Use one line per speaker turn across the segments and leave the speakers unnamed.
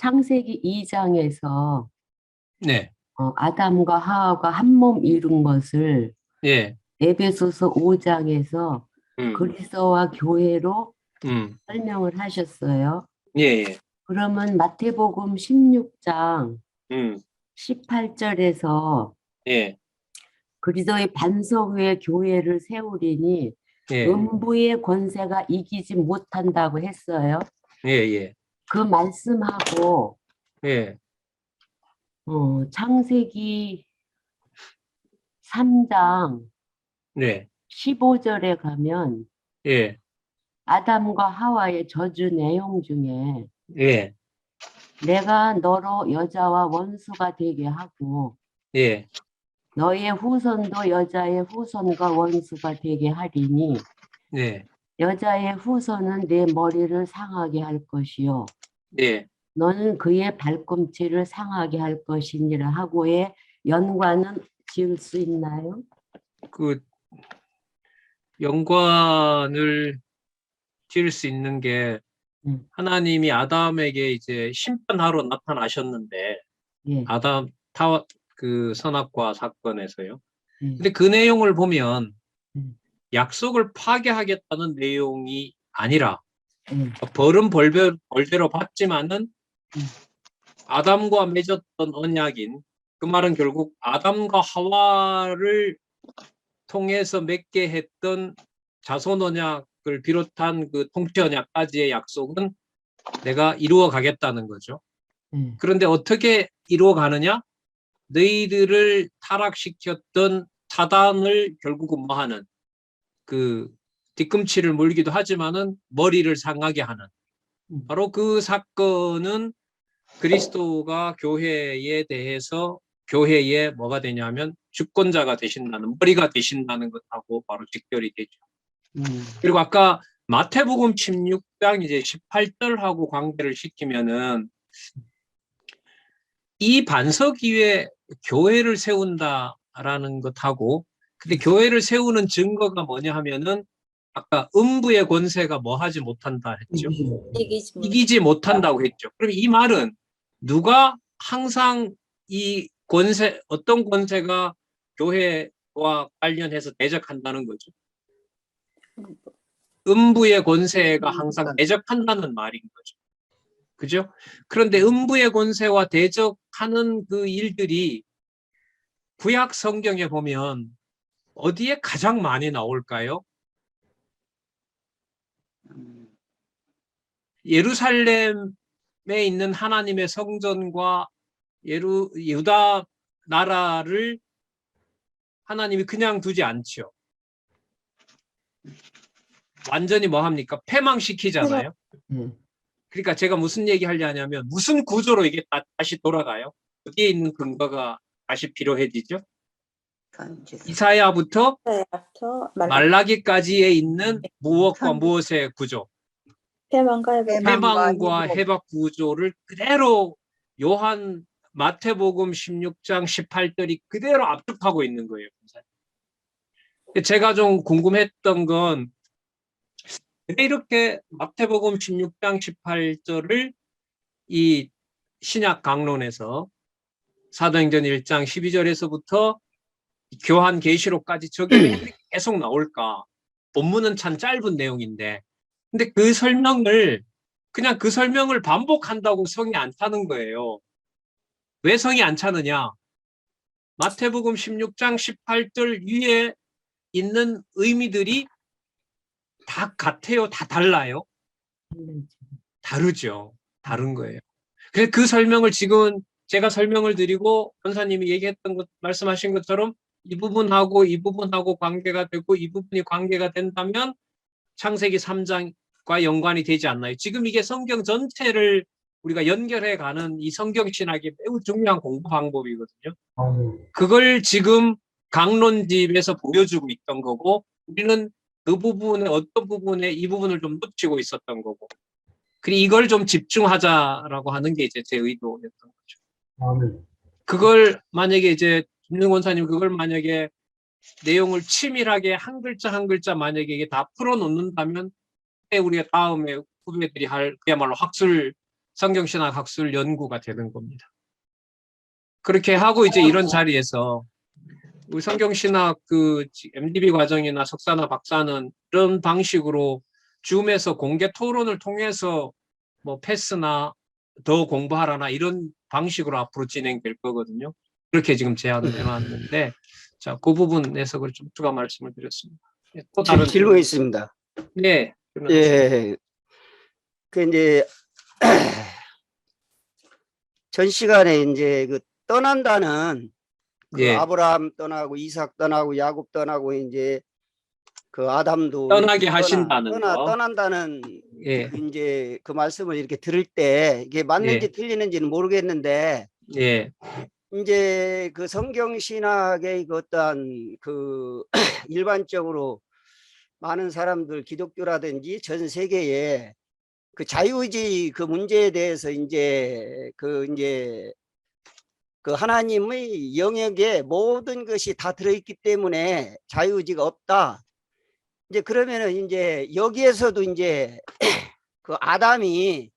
창세기 2장에서
네,
아담과 하와가 한 몸 이룬 것을
예,
에베소서 5장에서
음,
그리스도와 교회로
음,
설명을 하셨어요.
예, 예,
그러면 마태복음 16장
음,
18절에서
예,
그리스도의 반석 위에 교회를 세우리니
예,
음부의 권세가 이기지 못한다고 했어요.
예, 예,
그 말씀하고
예,
창세기 3장
네,
15절에 가면
예,
아담과 하와의 저주 내용 중에
예,
내가 너로 여자와 원수가 되게 하고
예,
너의 후손도 여자의 후손과 원수가 되게 하리니
네,
여자의 후손은 내 머리를 상하게 할 것이요
예,
너는 그의 발꿈치를 상하게 할 것이니라 하고의 연관은 지을 수 있나요?
그 연관을 지을 수 있는 게
네.
하나님이 아담에게 이제 심판하러 나타나셨는데
예,
아담 타워 그 선악과 사건에서요.
예,
근데 그 내용을 보면
예,
약속을 파괴하겠다는 내용이 아니라
예,
벌은 벌대로 받지만은
예.
아담과 맺었던 언약인 그 말은 결국 아담과 하와를 통해서 맺게 했던 자손 언약을 비롯한 그 통치 언약까지의 약속은 내가 이루어 가겠다는 거죠.
예.
그런데 어떻게 이루어 가느냐? 너희들을 타락시켰던 사단을 결국은 뭐 하는 그 뒤꿈치를 물기도 하지만은 머리를 상하게 하는 바로 그 사건은 그리스도가 교회에 대해서 교회에 뭐가 되냐면 주권자가 되신다는 머리가 되신다는 것하고 바로 직결이 되죠. 그리고 아까 마태복음 16장 이제 18절하고 관계를 시키면은 이 반석 위에 교회를 세운다라는 것하고 근데 교회를 세우는 증거가 뭐냐 하면은 아까 음부의 권세가 뭐 하지 못한다 했죠.
이기지 못.
이기지 못한다고 했죠. 그럼 이 말은 누가 항상 이 권세, 어떤 권세가 교회와 관련해서 대적한다는 거죠. 음부의 권세가 항상 대적한다는 말인 거죠. 그죠? 그런데 음부의 권세와 대적하는 그 일들이 구약 성경에 보면 어디에 가장 많이 나올까요? 예루살렘에 있는 하나님의 성전과 유다 나라를 하나님이 그냥 두지 않죠. 완전히 뭐 합니까? 패망시키잖아요.
예.
그러니까 제가 무슨 얘기 하려냐면 무슨 구조로 이게 다시 돌아가요? 어디에 있는 근거가 다시 필요해지죠? 이사야부터
부터
말라기까지에 있는 무엇과 무엇의 구조?
패망과 회복.
패망과 해박 구조를 그대로 요한 마태복음 16장 18절이 그대로 압축하고 있는 거예요. 제가 좀 궁금했던 건 왜 이렇게 마태복음 16장 18절을 이 신약 강론에서 사도행전 1장 12절에서부터 교한 계시록까지 저게 왜 이렇게 계속 나올까? 본문은 참 짧은 내용인데 근데 그냥 그 설명을 반복한다고 성이 안 차는 거예요. 왜 성이 안 차느냐? 마태복음 16장 18절 위에 있는 의미들이 다 같아요? 다 달라요? 다르죠. 다른 거예요. 그래서 그 설명을 지금 제가 설명을 드리고 권사님이 얘기했던 것, 말씀하신 것처럼 이 부분하고 이 부분하고 관계가 되고 이 부분이 관계가 된다면 창세기 3장과 연관이 되지 않나요? 지금 이게 성경 전체를 우리가 연결해 가는 이 성경 신학이 매우 중요한 공부 방법이거든요. 그걸 지금 강론집에서 보여주고 있던 거고 우리는 그 부분에 어떤 부분에 이 부분을 좀 놓치고 있었던 거고 그리고 이걸 좀 집중하자라고 하는 게 이제 제 의도였던 거죠. 그걸 만약에 이제 김능 원사님 그걸 만약에 내용을 치밀하게 한 글자 한 글자 만약에 이게 다 풀어놓는다면 우리가 다음에 후배들이 할 그야말로 학술 성경신학 학술 연구가 되는 겁니다. 그렇게 하고 이제 이런 자리에서 우리 성경신학 그 MDB 과정이나 석사나 박사는 이런 방식으로 줌에서 공개 토론을 통해서 뭐 패스나 더 공부하라나 이런 방식으로 앞으로 진행될 거거든요. 그렇게 지금 제안을 해놨는데, 자, 그 부분에서 좀 추가 말씀을 드렸습니다. 또 다른
질문이 있습니다.
네.
예. 그 이제 전 시간에 이제 그 떠난다는 그
예.
아브라함 떠나고 이삭 떠나고 야곱 떠나고 이제 그 아담도
떠나게
이렇게
하신다는 거.
떠난다는
예.
그 이제 그 말씀을 이렇게 들을 때 이게 맞는지
예.
틀리는지는 모르겠는데
예.
이제 그 성경 신학의 그 어떤 그 일반적으로 많은 사람들 기독교라든지 전 세계에 그 자유의지 그 문제에 대해서 이제 그 하나님의 영역에 모든 것이 다 들어있기 때문에 자유의지가 없다. 이제 그러면은 이제 여기에서도 이제 그 아담이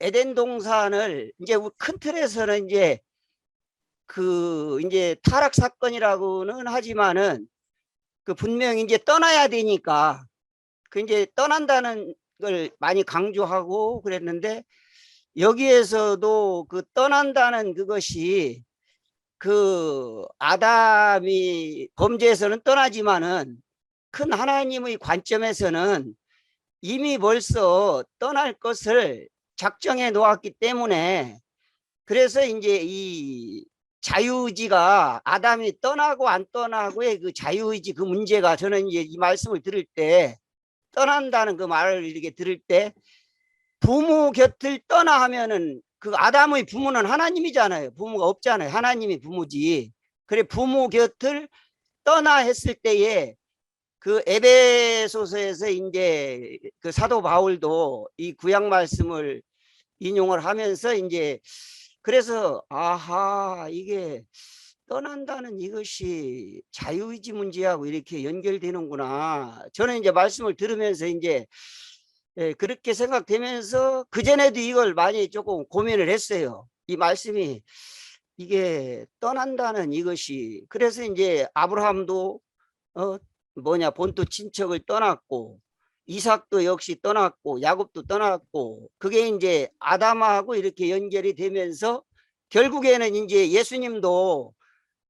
에덴 동산을 이제 큰 틀에서는 이제 그 이제 타락 사건이라고는 하지만은 그 분명히 이제 떠나야 되니까 그 이제 떠난다는 걸 많이 강조하고 그랬는데 여기에서도 그 떠난다는 그것이 그 아담이 범죄에서는 떠나지만은 큰 하나님의 관점에서는 이미 벌써 떠날 것을 작정해 놓았기 때문에 그래서 이제 이 자유의지가 아담이 떠나고 안 떠나고의 그 자유의지 그 문제가 저는 이제 이 말씀을 들을 때 떠난다는 그 말을 이렇게 들을 때 부모 곁을 떠나 하면은 그 아담의 부모는 하나님이잖아요. 부모가 없잖아요. 하나님이 부모지. 그래 부모 곁을 떠나 했을 때에 그 에베소서에서 이제 그 사도 바울도 이 구약 말씀을 인용을 하면서 이제 그래서 아하 이게 떠난다는 이것이 자유의지 문제하고 이렇게 연결되는구나. 저는 이제 말씀을 들으면서 이제 그렇게 생각되면서 그전에도 이걸 많이 조금 고민을 했어요. 이 말씀이 이게 떠난다는 이것이 그래서 이제 아브라함도 본토 친척을 떠났고 이삭도 역시 떠났고 야곱도 떠났고 그게 이제 아담하고 이렇게 연결이 되면서 결국에는 이제 예수님도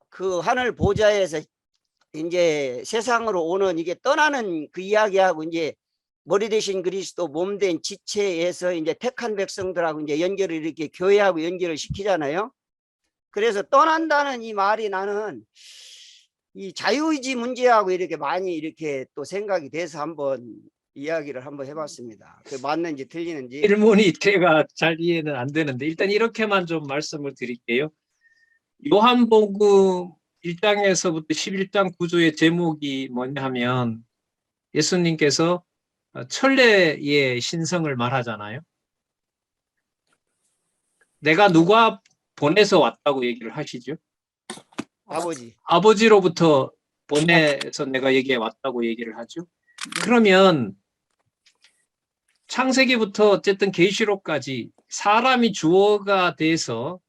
그 하늘 보좌에서 이제 세상으로 오는 이게 떠나는 그 이야기하고 이제 머리 대신 그리스도 몸된 지체에서 이제 택한 백성들하고 이제 연결을 이렇게 교회하고 연결을 시키잖아요. 그래서 떠난다는 이 말이 나는 이 자유의지 문제하고 이렇게 많이 이렇게 또 생각이 돼서 한번 이야기를 한번 해봤습니다. 그 맞는지 틀리는지.
질문이 제가 잘 이해는 안 되는데 일단 이렇게만 좀 말씀을 드릴게요. 요한복음 1장에서부터 11장 구조의 제목이 뭐냐 하면 예수님께서 천례의 신성을 말하잖아요. 내가 누가 보내서 왔다고 얘기를 하시죠?
아버지.
아버지로부터 보내서 내가 여기에 왔다고 얘기를 하죠. 그러면 창세기부터 어쨌든 계시록까지 사람이 주어가 돼서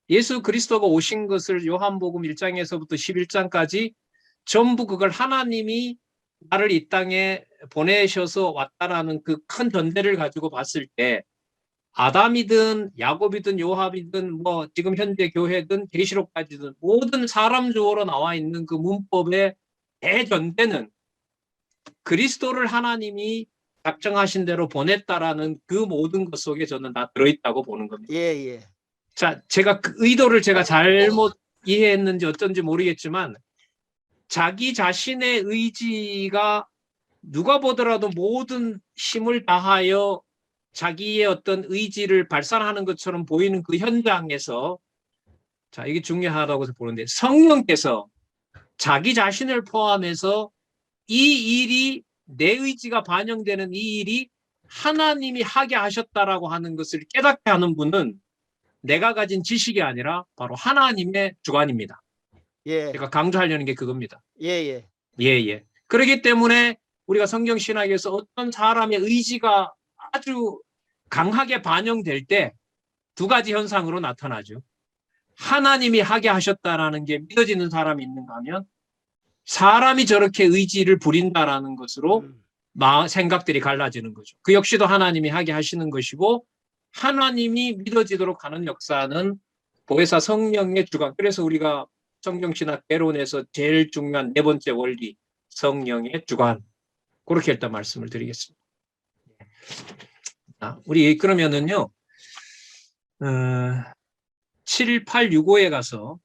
예수 그리스도가 오신 것을 요한복음 1장에서부터 11장까지 전부 그걸 하나님이 나를 이 땅에 보내셔서 왔다라는 그 큰 전제를 가지고 봤을 때 아담이든 야곱이든 요합이든 뭐 지금 현재 교회든 계시록까지든 모든 사람 주어로 나와 있는 그 문법의 대전제는 그리스도를 하나님이 작정하신 대로 보냈다라는 그 모든 것 속에 저는 다 들어있다고 보는 겁니다.
예.
자, 제가 그 의도를 제가 잘못 이해했는지 어쩐지 모르겠지만 자기 자신의 의지가 누가 보더라도 모든 힘을 다하여 자기의 어떤 의지를 발산하는 것처럼 보이는 그 현장에서 자, 이게 중요하다고 보는데 성령께서 자기 자신을 포함해서 이 일이 내 의지가 반영되는 이 일이 하나님이 하게 하셨다라고 하는 것을 깨닫게 하는 분은 내가 가진 지식이 아니라 바로 하나님의 주관입니다.
예.
제가 강조하려는 게 그겁니다.
예.
그렇기 때문에 우리가 성경 신학에서 어떤 사람의 의지가 아주 강하게 반영될 때 두 가지 현상으로 나타나죠. 하나님이 하게 하셨다라는 게 믿어지는 사람이 있는가 하면 사람이 저렇게 의지를 부린다라는 것으로 생각들이 갈라지는 거죠. 그 역시도 하나님이 하게 하시는 것이고 하나님이 믿어지도록 하는 역사는 보혜사 성령의 주관. 그래서 우리가 성경신학 개론에서 제일 중요한 네 번째 원리, 성령의 주관. 그렇게 일단 말씀을 드리겠습니다. 우리 그러면은요, 7865에 가서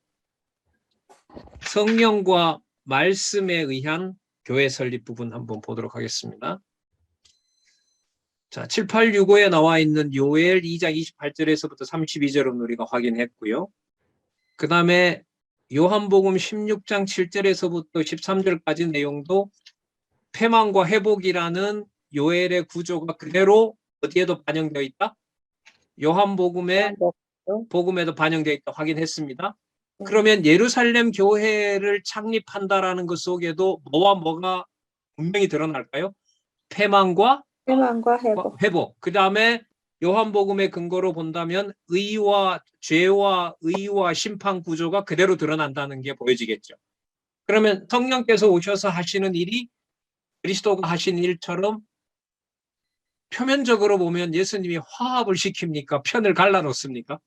성령과 말씀에 의한 교회 설립 부분 한번 보도록 하겠습니다. 자, 7865에 나와 있는 요엘 2장 28절에서부터 32절은 우리가 확인했고요. 그 다음에 요한복음 16장 7절에서부터 13절까지 내용도 패망과 회복이라는 요엘의 구조가 그대로 어디에도 반영되어 있다? 요한복음에도 반영되어 있다 확인했습니다. 그러면 예루살렘 교회를 창립한다라는 것 속에도 뭐와 뭐가 분명히 드러날까요? 패망과 회복. 그 다음에 요한복음의 근거로 본다면 죄와 의와 심판 구조가 그대로 드러난다는 게 보여지겠죠. 그러면 성령께서 오셔서 하시는 일이 그리스도가 하신 일처럼 표면적으로 보면 예수님이 화합을 시킵니까? 편을 갈라놓습니까?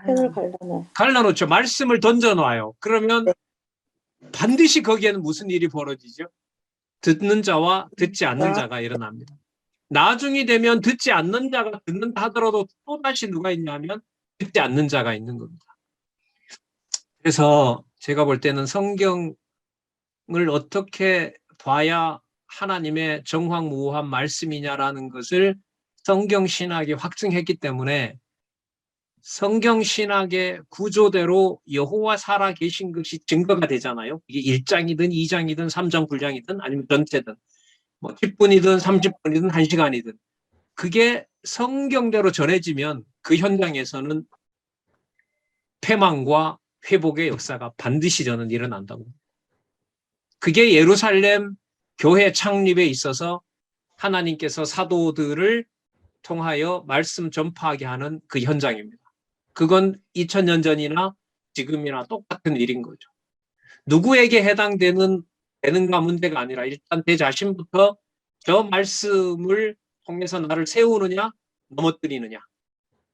편을 갈라놔요.
갈라놓죠. 말씀을 던져놔요. 그러면 반드시 거기에는 무슨 일이 벌어지죠? 듣는 자와 듣지 않는 자가 일어납니다. 나중이 되면 듣지 않는 자가 듣는다 하더라도 또다시 누가 있냐면 듣지 않는 자가 있는 겁니다. 그래서 제가 볼 때는 성경을 어떻게 봐야 하나님의 정황무후한 말씀이냐라는 것을 성경신학이 확증했기 때문에 성경신학의 구조대로 여호와 살아 계신 것이 증거가 되잖아요. 이게 1장이든 2장이든 3장, 9장이든 아니면 전체든 뭐 10분이든 30분이든 1시간이든 그게 성경대로 전해지면 그 현장에서는 패망과 회복의 역사가 반드시 저는 일어난다고. 그게 예루살렘 교회 창립에 있어서 하나님께서 사도들을 통하여 말씀 전파하게 하는 그 현장입니다. 그건 2000년 전이나 지금이나 똑같은 일인 거죠. 누구에게 되는가 문제가 아니라 일단 내 자신부터 저 말씀을 통해서 나를 세우느냐 넘어뜨리느냐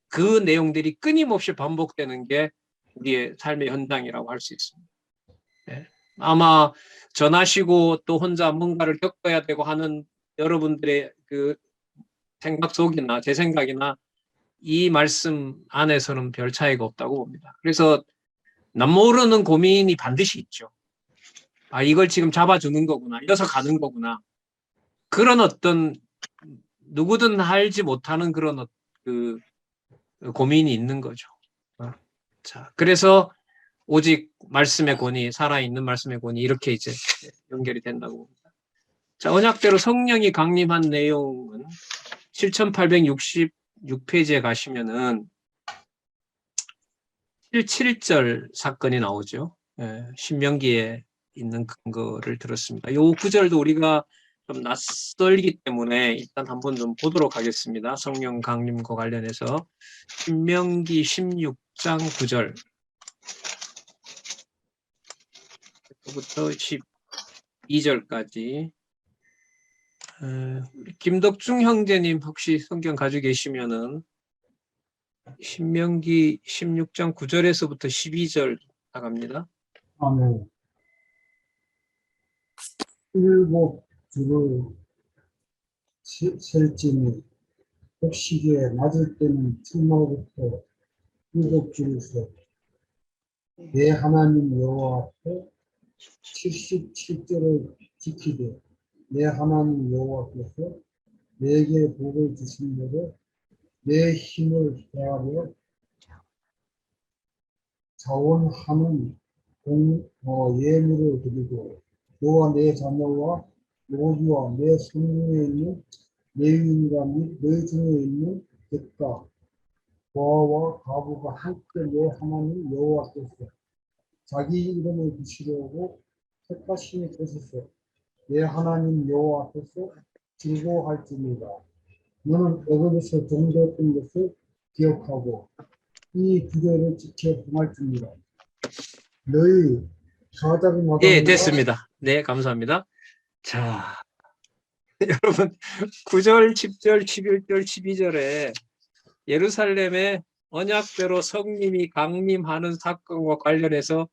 그 내용들이 끊임없이 반복되는 게 우리의 삶의 현장이라고 할 수 있습니다. 네. 아마 전하시고 또 혼자 뭔가를 겪어야 되고 하는 여러분들의 그 생각 속이나 제 생각이나 이 말씀 안에서는 별 차이가 없다고 봅니다. 그래서 남모르는 고민이 반드시 있죠. 아, 이걸 지금 잡아주는 거구나. 이어서 가는 거구나. 그런 어떤 누구든 알지 못하는 그런 그 고민이 있는 거죠. 자, 그래서 오직 말씀의 권위, 살아있는 말씀의 권위 이렇게 이제 연결이 된다고 봅니다. 자, 언약대로 성령이 강림한 내용은 7866페이지에 가시면은 7절 사건이 나오죠. 신명기에 있는 근거를 들었습니다. 요 구절도 우리가 좀 낯설기 때문에 일단 한번 좀 보도록 하겠습니다. 성령 강림과 관련해서 신명기 16장 9절 부터 12절까지 김덕중 형제님 혹시 성경 가지고 계시면은 신명기 16장 9절에서부터 12절 나갑니다.
아멘. 일곱 줄을 셀지니 곡식에 맞을 때는 출마부터 일곱 줄을 서 내 하나님 여호와 앞에 77절을 지키되 내 하나님 여호와께서 내게 복을 주신 대로 내 힘을 다하여 자원하는 예물을 드리고 너와 내 자녀와 모두와 내 성중에 있는 레위인과 및 너희 중에 있는 객과 고아와 과부가 함께 내 하나님 여호와께서 자기 이름을 부시려고 택하신 곳에서 내 하나님 여호와 앞에서 증거할지니라. 너는 애굽에서 종되었던 것을 기억하고 이 규례를 지켜 행할지니라. 너희 사자를 마다
예, 됐습니다. 네, 감사합니다. 자, 여러분 9절, 10절, 11절, 12절에 예루살렘의 언약대로 성님이 강림하는 사건과 관련해서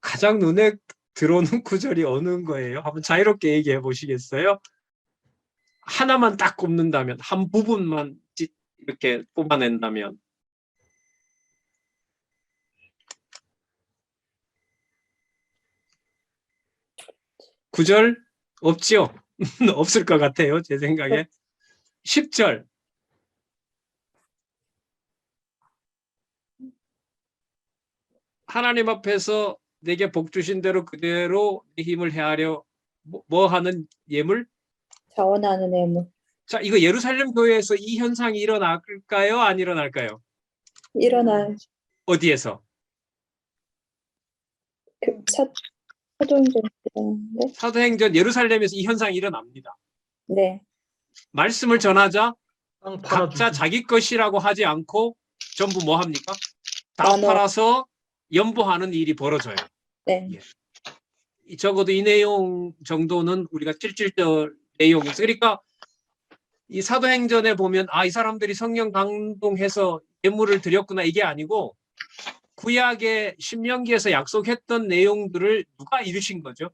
가장 눈에 들어오는 구절이 어느 거예요? 한번 자유롭게 얘기해 보시겠어요? 하나만 딱 꼽는다면, 한 부분만 이렇게 뽑아낸다면. 9절 없지요? 없을 것 같아요, 제 생각에. 10절. 하나님 앞에서 내게 복 주신 대로 그대로 네 힘을 헤아려 뭐 하는 예물?
자원하는 애물.
자, 이거 예루살렘 교회에서 이 현상이 일어날까요? 안 일어날까요?
일어날
어디에서?
사도행전 일어나는데.
사도행전 예루살렘에서 이 현상이 일어납니다.
네.
말씀을 전하자
땅
각자
팔아주고.
자기 것이라고 하지 않고 전부 뭐 합니까? 다
나눠.
팔아서 연보하는 일이 벌어져요.
네.
적어도 이 내용 정도는 우리가 7절 내용이죠. 그러니까 이 사도행전에 보면 이 사람들이 성령 감동해서 예물을 드렸구나 이게 아니고 구약의 신명기에서 약속했던 내용들을 누가 이루신 거죠?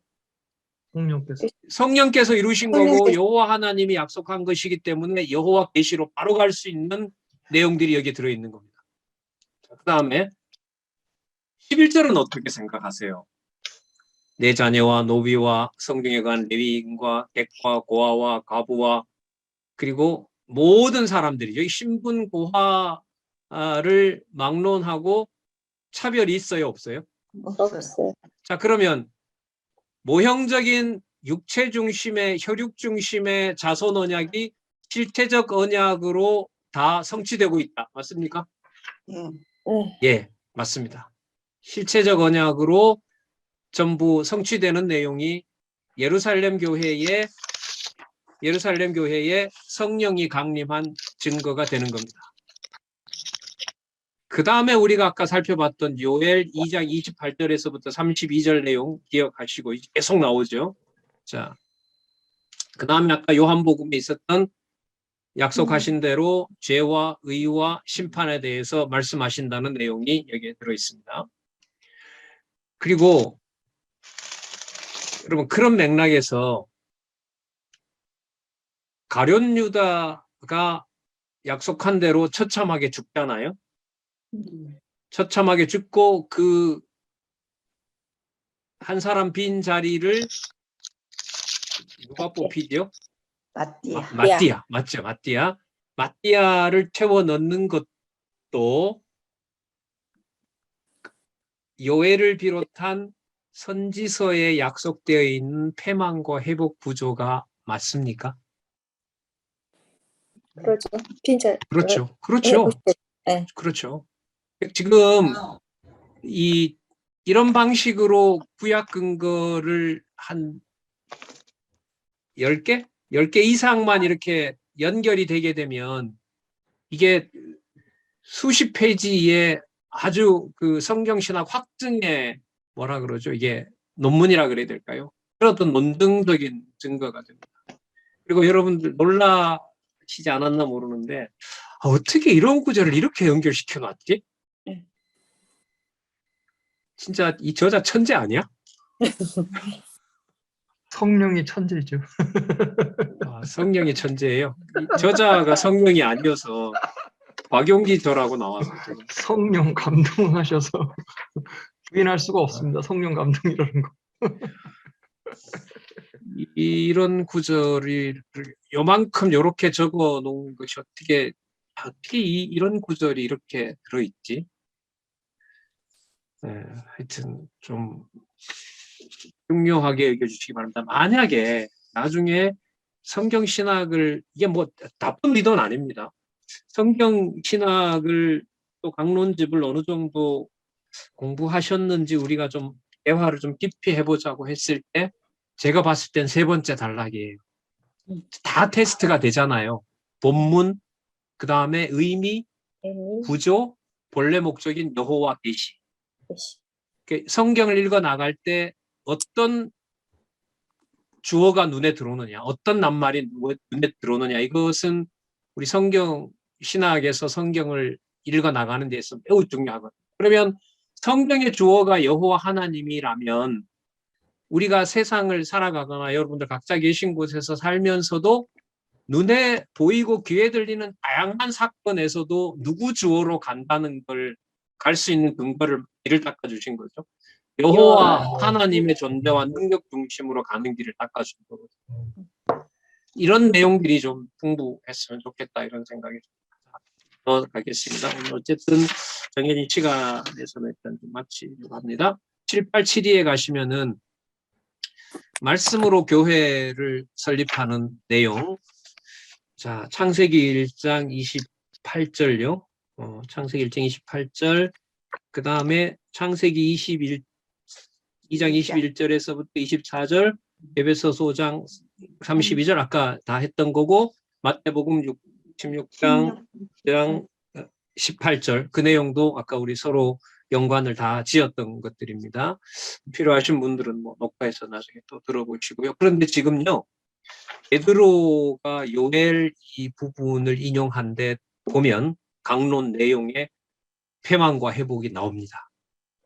성령께서.
성령께서 이루신
성령께서.
거고 여호와 하나님이 약속한 것이기 때문에 여호와 계시로 바로 갈 수 있는 내용들이 여기에 들어있는 겁니다. 그 다음에 11절은 어떻게 생각하세요? 내 자녀와 노비와 성경에 관한 레위인과 객과 고아와 과부와 그리고 모든 사람들이 여기 신분 고하를 막론하고 차별이 있어요, 없어요?
없어요.
자, 그러면 모형적인 육체 중심의 혈육 중심의 자손 언약이 실체적 언약으로 다 성취되고 있다. 맞습니까?
네.
예, 맞습니다. 실체적 언약으로 전부 성취되는 내용이 예루살렘 교회의 성령이 강림한 증거가 되는 겁니다. 그 다음에 우리가 아까 살펴봤던 요엘 2장 28절에서부터 32절 내용 기억하시고 계속 나오죠. 자, 그 다음에 아까 요한복음에 있었던 약속하신 대로 죄와 의와 심판에 대해서 말씀하신다는 내용이 여기에 들어있습니다. 그리고 여러분 그런 맥락에서 가룟 유다가 약속한 대로 처참하게 죽잖아요. 처참하게 죽고 그 한 사람 빈 자리를 누가 뽑히죠? 마띠아. 맞죠? 마띠아를 채워 넣는 것도 요엘을 비롯한 선지서에 약속되어 있는 패망과 회복 구조가 맞습니까?
그렇죠. 빈자.
그렇죠. 그렇죠.
네.
그렇죠. 지금 이런 방식으로 구약 근거를 한 10개? 10개 이상만 이렇게 연결이 되게 되면 이게 수십 페이지의 아주 그 성경신학 확증의 뭐라 그러죠? 이게 논문이라 그래야 될까요? 그런 어떤 논증적인 증거가 됩니다. 그리고 여러분들 놀라시지 않았나 모르는데 어떻게 이런 구절을 이렇게 연결시켜 놨지? 진짜 이 저자 천재 아니야?
성령이 천재죠.
성령이 천재예요. 이 저자가 성령이 아니어서 박용기 저라고 나와서 지금.
성령 감동하셔서 부인할 수가 없습니다. 성령 감동이라는 거.
이런 구절이 요만큼 요렇게 적어 놓은 것이 어떻게 이런 구절이 이렇게 들어있지? 네, 하여튼 좀 중요하게 여겨주시기 바랍니다. 만약에 나중에 성경 신학을 이게 뭐 나쁜 의도는 아닙니다. 성경 신학을 또 강론집을 어느 정도 공부하셨는지 우리가 좀 대화를 좀 깊이 해보자고 했을 때 제가 봤을 땐 세 번째 단락이에요. 다 테스트가 되잖아요. 본문, 그 다음에 의미,
애니,
구조, 본래 목적인 여호와 계시.
계시.
성경을 읽어 나갈 때 어떤 주어가 눈에 들어오느냐, 어떤 낱말이 눈에 들어오느냐, 이것은 우리 성경 신학에서 성경을 읽어 나가는 데서 매우 중요하거든요. 그러면 성경의 주어가 여호와 하나님이라면 우리가 세상을 살아가거나 여러분들 각자 계신 곳에서 살면서도 눈에 보이고 귀에 들리는 다양한 사건에서도 누구 주어로 간다는 걸 갈 수 있는 근거를 길을 닦아주신 거죠. 여호와 하나님의 존재와 능력 중심으로 가는 길을 닦아준 거거든요. 이런 내용들이 좀 풍부했으면 좋겠다 이런 생각이 더 가겠습니다. 오늘 어쨌든 정해진 시간에서는 일단 좀 마치려고 합니다. 7872에 가시면은 말씀으로 교회를 설립하는 내용. 자, 창세기 1장 28절요. 창세기 1장 28절. 그 다음에 창세기 2장 21절에서부터 24절, 에베소서 5장 32절 아까 다 했던 거고, 마태복음 16장 18절 그 내용도 아까 우리 서로 연관을 다 지었던 것들입니다. 필요하신 분들은 뭐 녹화해서 나중에 또 들어보시고요. 그런데 지금요, 베드로가 요엘 이 부분을 인용한 데 보면 강론 내용에 패망과 회복이 나옵니다.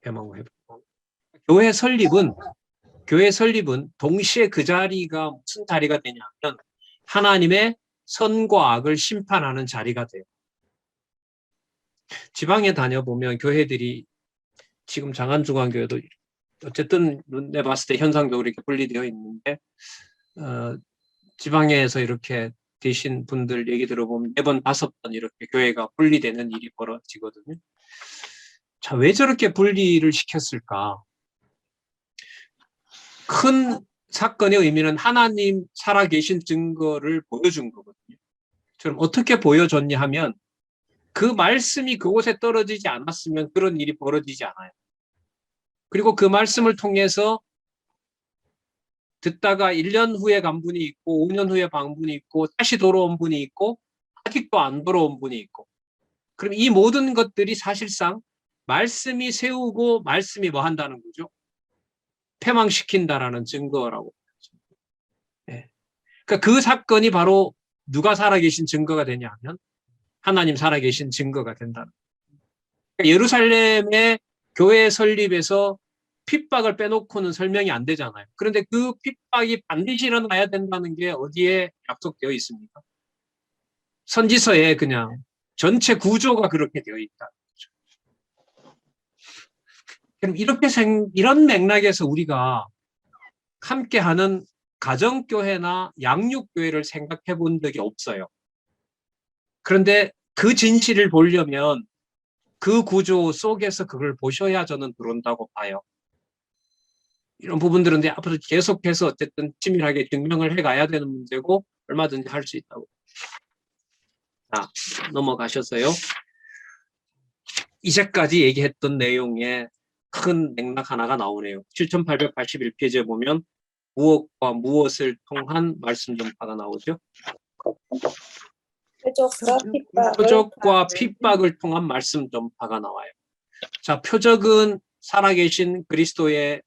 패망과 회복. 교회 설립은 동시에 그 자리가 무슨 자리가 되냐면 하나님의 선과 악을 심판하는 자리가 돼요. 지방에 다녀보면 교회들이 지금 장안중앙교회도 어쨌든 눈에 봤을 때 현상적으로 이렇게 분리되어 있는데 지방에서 이렇게 계신 분들 얘기 들어보면 4번, 5번 이렇게 교회가 분리되는 일이 벌어지거든요. 자, 왜 저렇게 분리를 시켰을까? 큰 사건의 의미는 하나님 살아계신 증거를 보여준 거거든요. 그럼 어떻게 보여줬냐 하면 그 말씀이 그곳에 떨어지지 않았으면 그런 일이 벌어지지 않아요. 그리고 그 말씀을 통해서 듣다가 1년 후에 간 분이 있고 5년 후에 간 분이 있고 다시 돌아온 분이 있고 아직도 안 돌아온 분이 있고, 그럼 이 모든 것들이 사실상 말씀이 세우고 말씀이 뭐 한다는 거죠? 패망시킨다라는 증거라고. 네. 그러니까 그 사건이 바로 누가 살아계신 증거가 되냐 하면 하나님 살아계신 증거가 된다는 거예요. 그러니까 예루살렘의 교회 설립에서 핍박을 빼놓고는 설명이 안 되잖아요. 그런데 그 핍박이 반드시 일어나야 된다는 게 어디에 약속되어 있습니까? 선지서에 그냥 전체 구조가 그렇게 되어 있다. 그럼 이런 맥락에서 우리가 함께하는 가정교회나 양육교회를 생각해 본 적이 없어요. 그런데 그 진실을 보려면 그 구조 속에서 그걸 보셔야 저는 들어온다고 봐요. 이런 부분들은 앞으로 계속해서 어쨌든 치밀하게 증명을 해가야 되는 문제고 얼마든지 할 수 있다고. 자, 넘어가셔서요. 이제까지 얘기했던 내용에 큰 맥락 하나가 나오네요. 7881페이지에 보면 무엇과 무엇을 통한 말씀 전파가 나오죠. 표적과 핍박을 통한 말씀 전파가 나와요. 자, 표적은 살아계신 그리스도의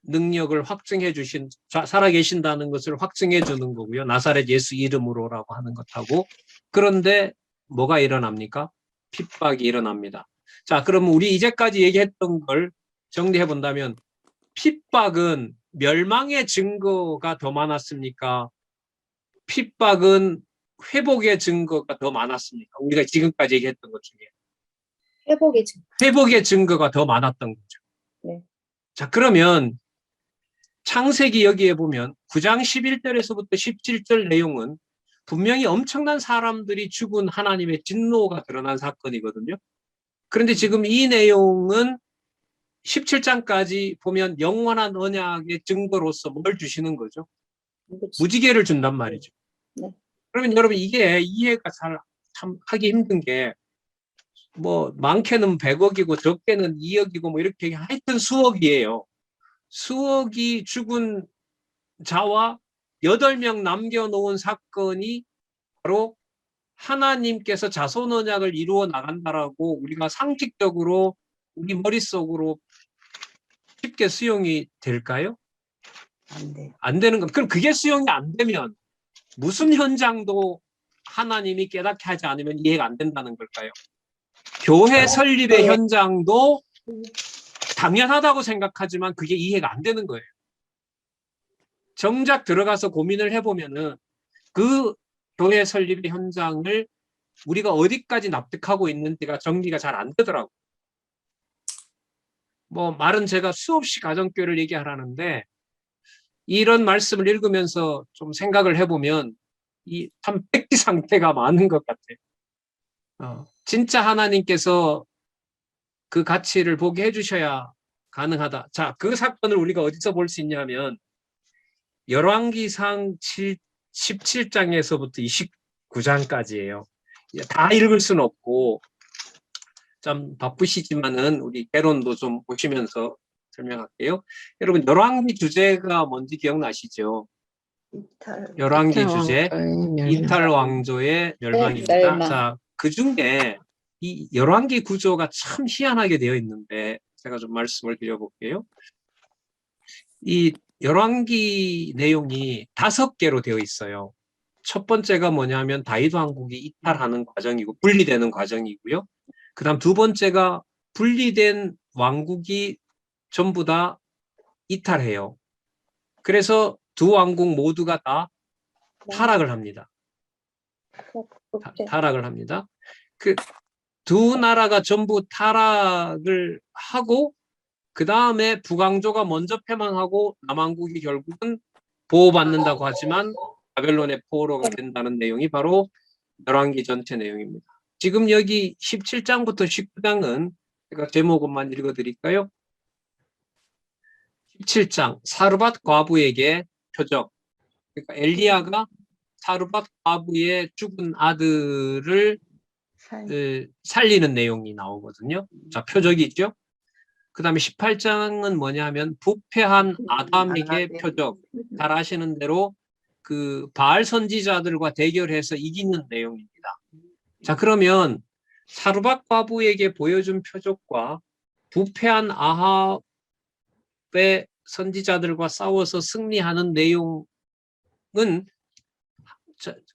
능력을 확증해 주신, 살아계신다는 것을 확증해 주는 거고요. 나사렛 예수 이름으로라고 하는 것하고. 그런데 뭐가 일어납니까? 핍박이 일어납니다. 자, 그럼 우리 이제까지 얘기했던 걸 정리해 본다면 핍박은 멸망의 증거가 더 많았습니까? 핍박은 회복의 증거가 더 많았습니까? 우리가 지금까지 얘기했던 것 중에 회복의 증거가 더 많았던 거죠.
네.
자, 그러면 창세기 여기에 보면 9장 11절에서부터 17절 내용은 분명히 엄청난 사람들이 죽은 하나님의 진노가 드러난 사건이거든요. 그런데 지금 이 내용은 17장까지 보면 영원한 언약의 증거로서 뭘 주시는 거죠? 무지개를 준단 말이죠.
네.
그러면 여러분 이게 이해가 참 하기 힘든 게 뭐 많게는 100억이고 적게는 2억이고 뭐 이렇게 하여튼 수억이에요. 수억이 죽은 자와 8명 남겨놓은 사건이 바로 하나님께서 자손 언약을 이루어 나간다라고 우리가 상식적으로 우리 머릿속으로 쉽게 수용이 될까요?
안 돼.
안 되는 건 그럼 그게 수용이 안 되면 무슨 현장도 하나님이 깨닫게 하지 않으면 이해가 안 된다는 걸까요? 교회 설립의 현장도 당연하다고 생각하지만 그게 이해가 안 되는 거예요. 정작 들어가서 고민을 해보면은 그 교회 설립의 현장을 우리가 어디까지 납득하고 있는지가 정리가 잘 안 되더라고요. 뭐 말은 제가 수없이 가정교회를 얘기하라는데 이런 말씀을 읽으면서 좀 생각을 해보면 이 참 백지 상태가 많은 것 같아요. 진짜 하나님께서 그 가치를 보게 해주셔야 가능하다. 자, 그 사건을 우리가 어디서 볼 수 있냐면 열왕기상 17장에서부터 29장까지예요. 다 읽을 수는 없고 좀 바쁘시지만은 우리 개론도 좀 보시면서 설명할게요. 여러분 열왕기 주제가 뭔지 기억나시죠? 열왕기 주제 이탈 왕조의 멸망입니다.
멸망.
자, 그 중에 이 열왕기 구조가 참 희한하게 되어 있는데 제가 좀 말씀을 드려볼게요. 이 열왕기 내용이 5개로 되어 있어요. 첫 번째가 뭐냐면 다윗 왕국이 이탈하는 과정이고 분리되는 과정이고요. 그다음 두 번째가 분리된 왕국이 전부 다 이탈해요. 그래서 두 왕국 모두가 다 타락을 합니다. 타락을 합니다. 그 두 나라가 전부 타락을 하고 그 다음에 북왕조가 먼저 패망하고 남왕국이 결국은 보호받는다고 하지만 바벨론의 포로가 된다는 내용이 바로 열왕기 전체 내용입니다. 지금 여기 17장부터 19장은 제가 제목만 읽어드릴까요? 17장 사르밧 과부에게 표적. 그러니까 엘리야가 사르밧 과부의 죽은 아들을 살리는 내용이 나오거든요. 자, 표적이죠. 그 다음에 18장은 뭐냐면 부패한 아담에게 표적. 잘 아시는 대로 그 바알 선지자들과 대결해서 이기는 내용입니다. 자, 그러면 사르밧 과부에게 보여준 표적과 부패한 아합의 선지자들과 싸워서 승리하는 내용은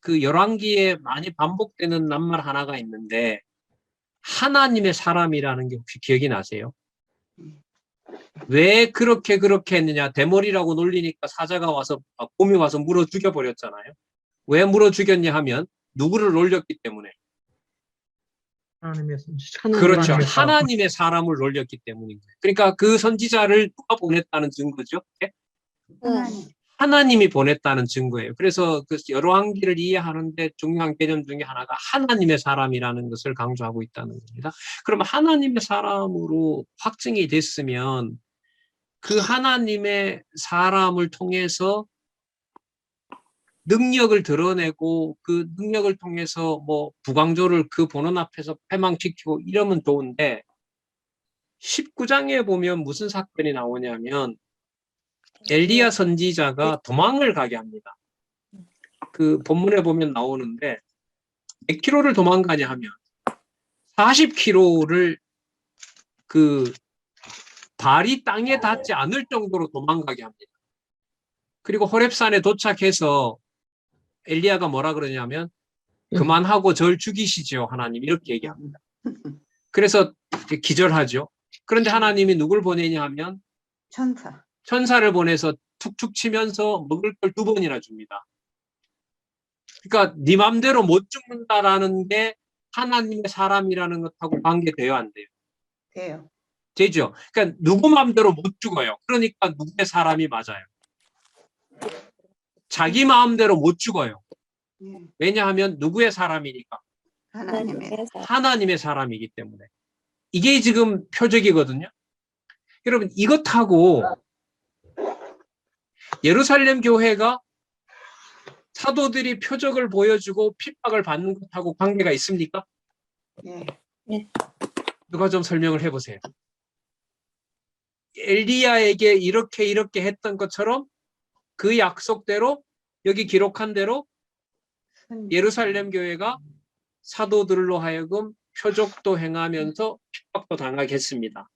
그 열왕기에 많이 반복되는 낱말 하나가 있는데 하나님의 사람이라는 게 혹시 기억이 나세요? 왜 그렇게 했느냐? 대머리라고 놀리니까 사자가 와서 곰이 와서 물어 죽여버렸잖아요. 왜 물어 죽였냐 하면 누구를 놀렸기 때문에.
하나님의 선지자.
그렇죠.
하나님의 사람.
하나님의 사람을 놀렸기 때문인 거예요. 그러니까 그 선지자를 누가 보냈다는 증거죠. 하나님이 보냈다는 증거예요. 그래서 그 열왕기를 이해하는데 중요한 개념 중에 하나가 하나님의 사람이라는 것을 강조하고 있다는 겁니다. 그럼 하나님의 사람으로 확증이 됐으면 그 하나님의 사람을 통해서 능력을 드러내고 그 능력을 통해서 뭐 북왕조를 그 보는 앞에서 패망시키고 이러면 좋은데 19장에 보면 무슨 사건이 나오냐면 엘리야 선지자가 도망을 가게 합니다. 그 본문에 보면 나오는데 몇 킬로를 도망가냐 하면 40킬로를 그 발이 땅에 닿지 않을 정도로 도망가게 합니다. 그리고 호렙산에 도착해서 엘리야가 뭐라 그러냐면 그만하고 절 죽이시죠 하나님 이렇게 얘기합니다. 그래서 기절하죠. 그런데 하나님이 누굴 보내냐 하면 천사를 보내서 툭툭 치면서 먹을 걸 2번이나 줍니다. 그러니까 네 맘대로 못 죽는다라는 게 하나님의 사람이라는 것하고 관계돼요 안 돼요?
돼요.
되죠. 그러니까 누구 맘대로 못 죽어요. 그러니까 누구의 사람이 맞아요. 자기 마음대로 못 죽어요. 왜냐하면 누구의 사람이니까? 하나님의 사람이기 때문에. 이게 지금 표적이거든요. 여러분 이것하고 예루살렘 교회가 사도들이 표적을 보여주고 핍박을 받는 것하고 관계가 있습니까? 누가 좀 설명을 해보세요. 엘리야에게 이렇게 했던 것처럼 그 약속대로 여기 기록한 대로 예루살렘 교회가 사도들로 하여금 표적도 행하면서 핍박도 당하게 했습니다.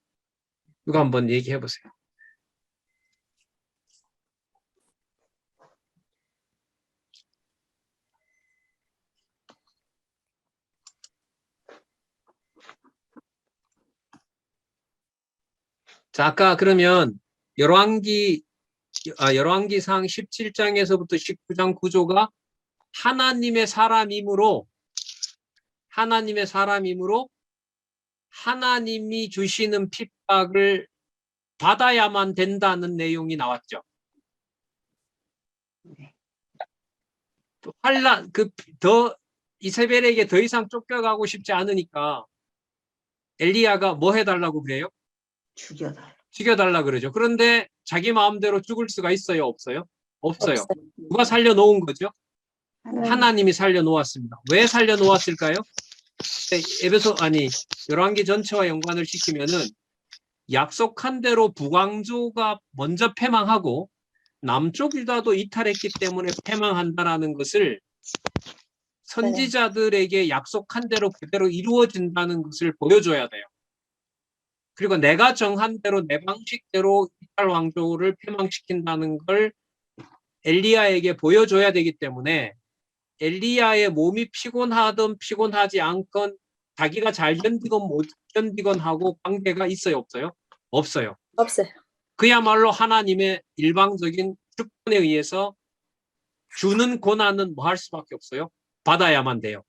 누가 한번 얘기해 보세요. 자, 아까 그러면 열왕기상 17장에서부터 19장 구조가 하나님의 사람이므로 하나님이 주시는 핍박을 받아야만 된다는 내용이 나왔죠. 이세벨에게 더 이상 쫓겨가고 싶지 않으니까 엘리야가 뭐 해달라고 그래요? 죽여달라 그러죠. 그런데 자기 마음대로 죽을 수가 있어요? 없어요? 없어요. 누가 살려놓은 거죠? 하나님이 살려놓았습니다. 왜 살려놓았을까요? 열왕기 전체와 연관을 시키면은 약속한 대로 북왕조가 먼저 패망하고 남쪽 유다도 이탈했기 때문에 패망한다라는 것을 선지자들에게 약속한 대로 그대로 이루어진다는 것을 보여줘야 돼요. 그리고 내가 정한 대로 내 방식대로 이스라엘 왕조를 패망시킨다는 걸 엘리야에게 보여줘야 되기 때문에 엘리야의 몸이 피곤하든 피곤하지 않건 자기가 잘 견디건 못 견디건 하고 관계가 있어요, 없어요? 없어요.
없어요.
그야말로 하나님의 일방적인 특권에 의해서 주는 고난은 뭐 할 수밖에 없어요? 받아야만 돼요.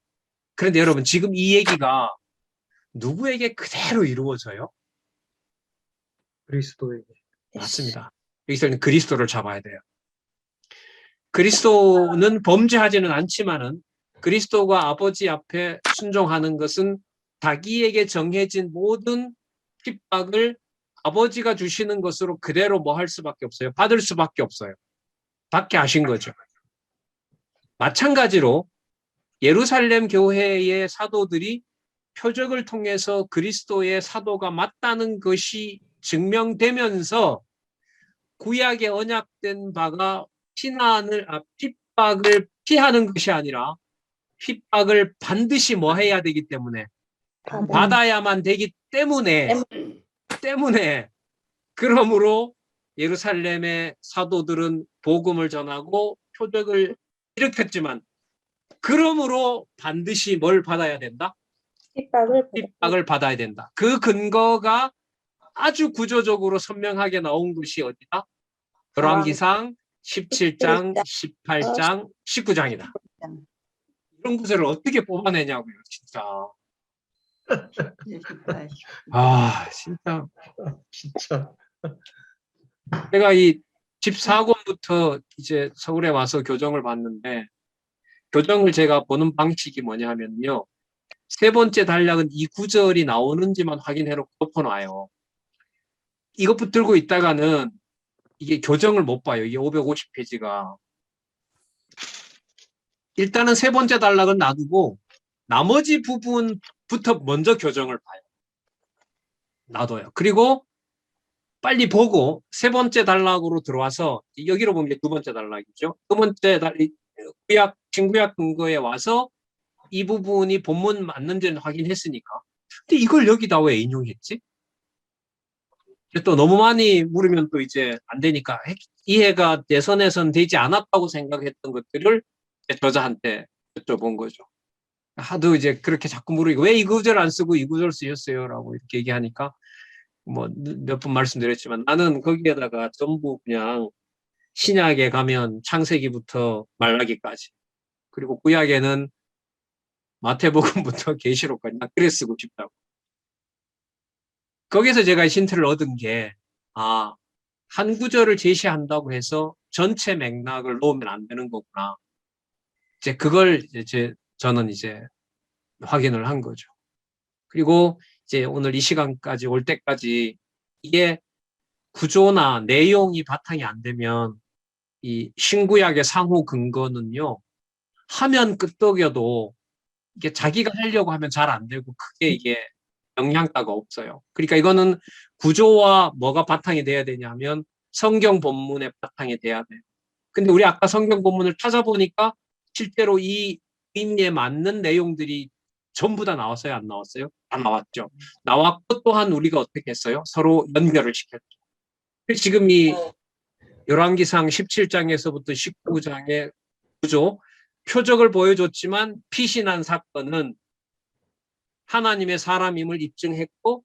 그런데 여러분 지금 이 얘기가 누구에게 그대로 이루어져요?
그리스도에게.
맞습니다. 여기서는 그리스도를 잡아야 돼요. 그리스도는 범죄하지는 않지만은 그리스도가 아버지 앞에 순종하는 것은 자기에게 정해진 모든 핍박을 아버지가 주시는 것으로 그대로 뭐 할 수밖에 없어요. 받을 수밖에 없어요. 받게 하신 거죠. 마찬가지로 예루살렘 교회의 사도들이 표적을 통해서 그리스도의 사도가 맞다는 것이 증명되면서 구약의 언약된 바가 핍박을 피하는 것이 아니라 핍박을 반드시 뭐 해야 되기 때문에 받아야만 되기 때문에 그러므로 예루살렘의 사도들은 복음을 전하고 표적을 일으켰지만 그러므로 반드시 뭘 받아야 된다? 핍박을 받아야 된다. 그 근거가 아주 구조적으로 선명하게 나온 것이 어디다? 열왕기상 17장, 18장, 19장이다. 이런 구절을 어떻게 뽑아내냐고요, 진짜. 진짜.
진짜.
내가 이 집사학원부터 이제 서울에 와서 교정을 봤는데, 교정을 제가 보는 방식이 뭐냐 하면요. 세 번째 단락은 이 구절이 나오는지만 확인해놓고 덮어놔요. 이것 붙들고 있다가는 이게 교정을 못 봐요. 이게 550페이지가. 일단은 세 번째 단락은 놔두고 나머지 부분부터 먼저 교정을 봐요. 놔둬요. 그리고 빨리 보고 세 번째 단락으로 들어와서 여기로 보면 두 번째 단락이죠. 두 번째 신구약 근거에 와서 이 부분이 본문 맞는지는 확인했으니까. 근데 이걸 여기다 왜 인용했지? 또 너무 많이 물으면 또 이제 안 되니까 이해가 내 선에선 되지 않았다고 생각했던 것들을 저자한테 여쭤본 거죠. 하도 이제 그렇게 자꾸 물으니까 왜 이 구절 안 쓰고 이 구절 쓰셨어요? 라고 이렇게 얘기하니까 뭐 몇 번 말씀드렸지만 나는 거기에다가 전부 그냥 신약에 가면 창세기부터 말라기까지 그리고 구약에는 마태복음부터 계시록까지 나 그래 쓰고 싶다고. 거기서 제가 힌트를 얻은 게 한 구절을 제시한다고 해서 전체 맥락을 놓으면 안 되는 거구나. 이제 그걸 저는 이제 확인을 한 거죠. 그리고 이제 오늘 이 시간까지 올 때까지 이게 구조나 내용이 바탕이 안 되면 이 신구약의 상호 근거는요, 하면 끄떡여도 이게 자기가 하려고 하면 잘 안 되고 크게 이게 영향가가 없어요. 그러니까 이거는 구조와 뭐가 바탕이 돼야 되냐면 성경 본문의 바탕이 돼야 돼요. 근데 우리 아까 성경 본문을 찾아보니까 실제로 이 의미에 맞는 내용들이 전부 다 나왔어요? 안 나왔어요? 다 나왔죠. 나왔고 또한 우리가 어떻게 했어요? 서로 연결을 시켰죠. 지금 이 열왕기상 17장에서부터 19장의 구조, 표적을 보여줬지만 피신한 사건은 하나님의 사람임을 입증했고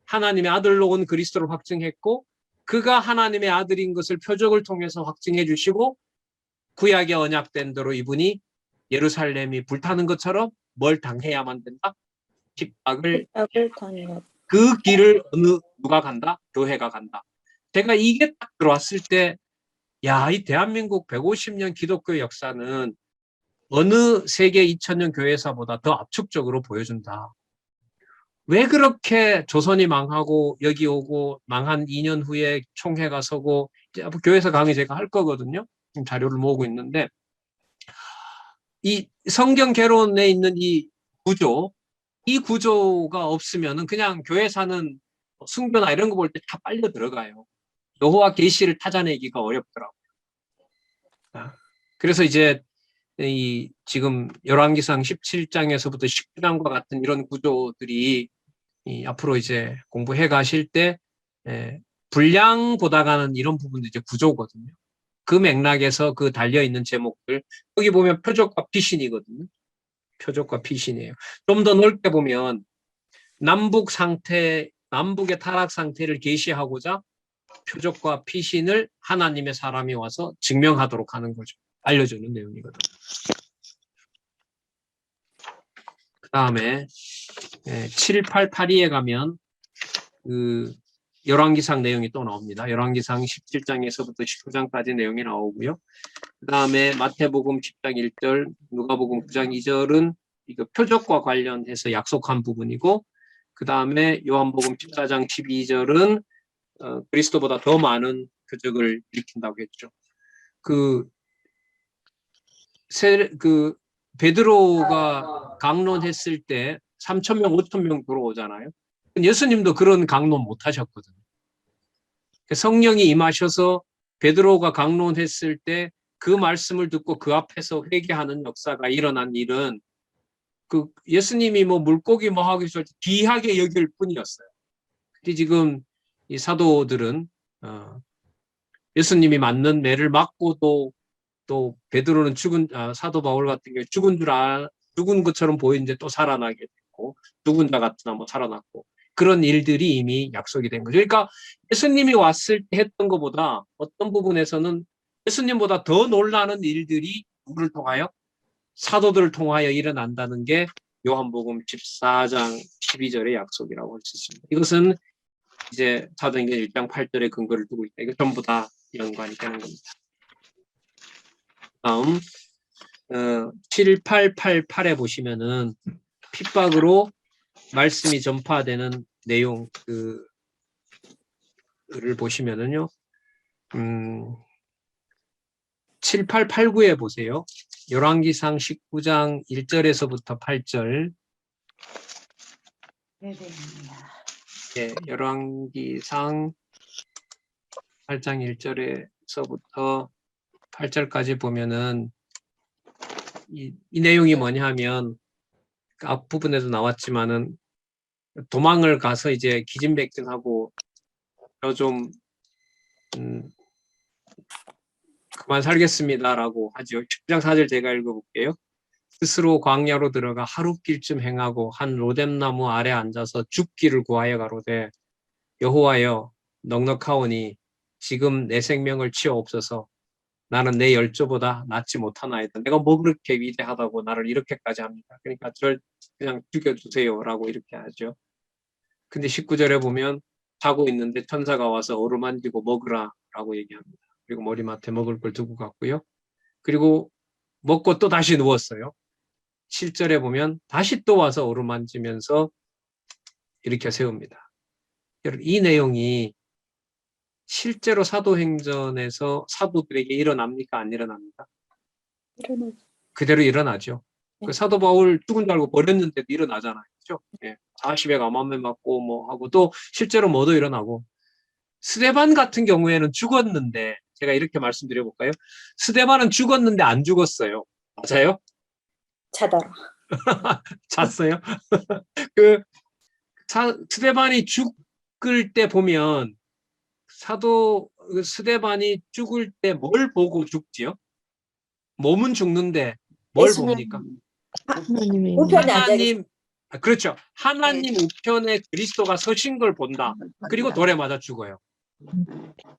하나님의 아들로 온 그리스도를 확증했고 그가 하나님의 아들인 것을 표적을 통해서 확증해 주시고 구약의 언약된 대로 이분이 예루살렘이 불타는 것처럼 뭘 당해야만 된다? 핍박을 그 길을 누가 간다? 교회가 간다. 제가 이게 딱 들어왔을 때 야, 이 대한민국 150년 기독교 역사는 어느 세계 2000년 교회사보다 더 압축적으로 보여준다. 왜 그렇게 조선이 망하고 여기 오고 망한 2년 후에 총회가 서고 이제 교회에서 강의 제가 할 거거든요. 지금 자료를 모으고 있는데 이 성경 개론에 있는 이 구조가 없으면은 그냥 교회 사는 순교나 이런 거 볼 때 다 빨려 들어가요. 여호와 계시를 찾아내기가 어렵더라고요. 그래서 이제 이 지금 열왕기상 17장에서부터 19장과 같은 이런 구조들이 앞으로 이제 공부해 가실 때 분량 보다가는 이런 부분도 이제 구조거든요. 그 맥락에서 그 달려 있는 제목들 여기 보면 표적과 피신이거든요. 표적과 피신이에요. 좀 더 넓게 보면 남북의 타락 상태를 계시하고자 표적과 피신을 하나님의 사람이 와서 증명하도록 하는 거죠. 알려주는 내용이거든요. 그 다음에 7, 8, 8위에 가면 그 열왕기상 내용이 또 나옵니다. 열왕기상 17장에서부터 19장까지 내용이 나오고요. 그 다음에 마태복음 10장 1절, 누가복음 9장 2절은 이거 표적과 관련해서 약속한 부분이고, 그 다음에 요한복음 14장 12절은 그리스도보다 더 많은 표적을 일으킨다고 했죠. 베드로가 강론했을 때 3,000명, 5,000명 들어오잖아요. 예수님도 그런 강론 못 하셨거든요. 성령이 임하셔서 베드로가 강론했을 때 그 말씀을 듣고 그 앞에서 회개하는 역사가 일어난 일은 그 예수님이 뭐 물고기 뭐 하기 전에 귀하게 여길 뿐이었어요. 근데 지금 이 사도들은 예수님이 맞는 매를 맞고도 또 베드로는 사도 바울 같은 경우에 죽은 것처럼 보이는데 또 살아나게 됐고 죽은 자 같으나 뭐 살아났고 그런 일들이 이미 약속이 된 거죠. 그러니까 예수님이 왔을 때 했던 것보다 어떤 부분에서는 예수님보다 더 놀라는 일들이 누구를 통하여? 사도들을 통하여 일어난다는 게 요한복음 14장 12절의 약속이라고 할 수 있습니다. 이것은 이제 사도행전 1장 8절에 근거를 두고 있다. 이거 전부 다 연관이 되는 겁니다. 다음 7888에 보시면은 핍박으로 말씀이 전파되는 내용 를 보시면은요. 7889에 보세요. 열왕기상 19장 1절에서부터 8절. 네, 열왕기상 8장 1절에서부터 8절까지 보면은 이 내용이 뭐냐 하면 앞부분에도 나왔지만은 도망을 가서 이제 기진백진하고 저 좀 그만 살겠습니다라고 하죠. 10장 4절 제가 읽어볼게요. 스스로 광야로 들어가 하룻길쯤 행하고 한 로뎀나무 아래 앉아서 죽기를 구하여 가로되 여호와여 넉넉하오니 지금 내 생명을 치어옵소서. 나는 내 열조보다 낫지 못하나이다. 내가 뭐 그렇게 위대하다고 나를 이렇게까지 합니까? 그러니까 절 그냥 죽여주세요라고 이렇게 하죠. 근데 19절에 보면 자고 있는데 천사가 와서 어루만지고 먹으라라고 얘기합니다. 그리고 머리맡에 먹을 걸 두고 갔고요. 그리고 먹고 또 다시 누웠어요. 7절에 보면 다시 또 와서 어루만지면서 일으켜 세웁니다. 이 내용이 실제로 사도행전에서 사도들에게 일어납니까? 안 일어납니까?
일어나죠.
그대로 일어나죠.
네.
그 사도 바울 죽은 줄 알고 버렸는데도 일어나잖아요. 그렇죠? 예. 40에 가만매 맞고 뭐 하고 또 실제로 뭐도 일어나고 스데반 같은 경우에는 죽었는데 제가 이렇게 말씀드려 볼까요? 스데반은 죽었는데 안 죽었어요. 맞아요?
자다라.
잤어요? 그 스데반이 죽을 때 보면 사도 스데반이 죽을 때 뭘 보고 죽지요? 몸은 죽는데 뭘
예수님.
봅니까?
하나님의
우편에
하나님, 그렇죠. 하나님 우편에 그리스도가 서신 걸 본다. 그리고 돌에 맞아 죽어요.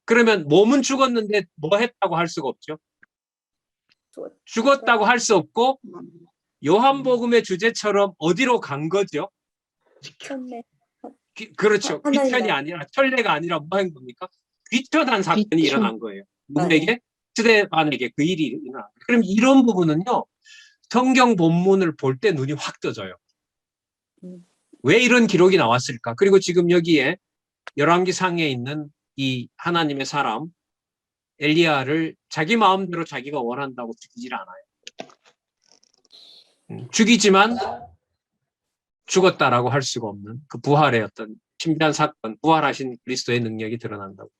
그러면 몸은 죽었는데 뭐 했다고 할 수가 없죠. 죽었다고 할 수 없고 요한복음의 주제처럼 어디로 간 거죠?
천매.
그렇죠.
하나님
귀천이
나라.
아니라 천례가 아니라 뭐 한 겁니까? 귀천한 사건이
귀천.
일어난 거예요. 누구에게? 스데반에게 그 일이 일어난 거예요. 그럼 이런 부분은요. 성경 본문을 볼 때 눈이 확 떠져요. 왜 이런 기록이 나왔을까? 그리고 지금 여기에 열왕기상에 있는 이 하나님의 사람 엘리야를 자기 마음대로 자기가 원한다고 죽이질 않아요. 죽이지만 죽었다라고 할 수가 없는 그 부활의 어떤 신비한 사건, 부활하신 그리스도의 능력이 드러난다고.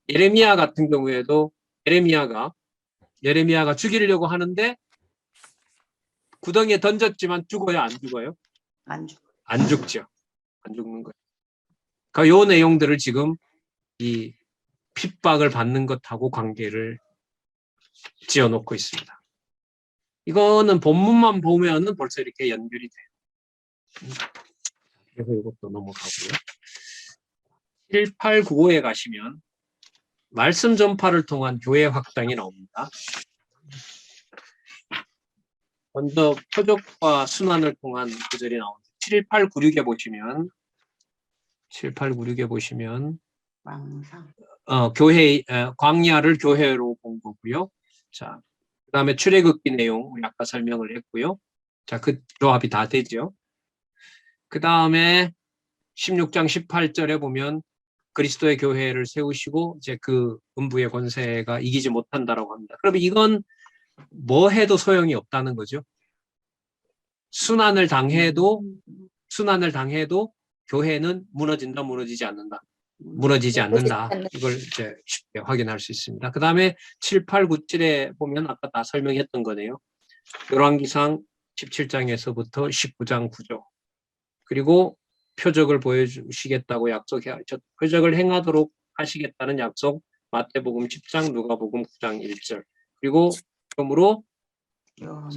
예레미야 같은 경우에도 예레미야가 죽이려고 하는데 구덩이에 던졌지만 죽어요, 안 죽어요?
안 죽어.
안 죽죠. 안 죽는 거예요. 그러니까 요 내용들을 지금 이 핍박을 받는 것하고 관계를 지어놓고 있습니다. 이거는 본문만 보면은 벌써 이렇게 연결이 돼요. 그래서 이것도 넘어가고요. 1895에 가시면 말씀 전파를 통한 교회 확장이 나옵니다. 먼저 표적과 순환을 통한 구절이 나옵니다. 7896에 보시면 7896에 보시면
왕상.
교회 광야를 교회로 본 거고요. 자, 그다음에 출애굽기 내용 우리 아까 설명을 했고요. 자, 그 조합이 다 되죠. 그다음에 16장 18절에 보면 그리스도의 교회를 세우시고 이제 그 음부의 권세가 이기지 못한다라고 합니다. 그러면 이건 뭐 해도 소용이 없다는 거죠. 순환을 당해도 교회는 무너지지 않는다. 이걸 이제 쉽게 확인할 수 있습니다. 그 다음에 7, 8, 9, 7에 보면 아까 다 설명했던 거네요. 열왕기상 17장에서부터 19장 9조. 그리고 표적을 보여주시겠다고 표적을 행하도록 하시겠다는 약속. 마태복음 10장, 누가복음 9장 1절. 그리고 처음으로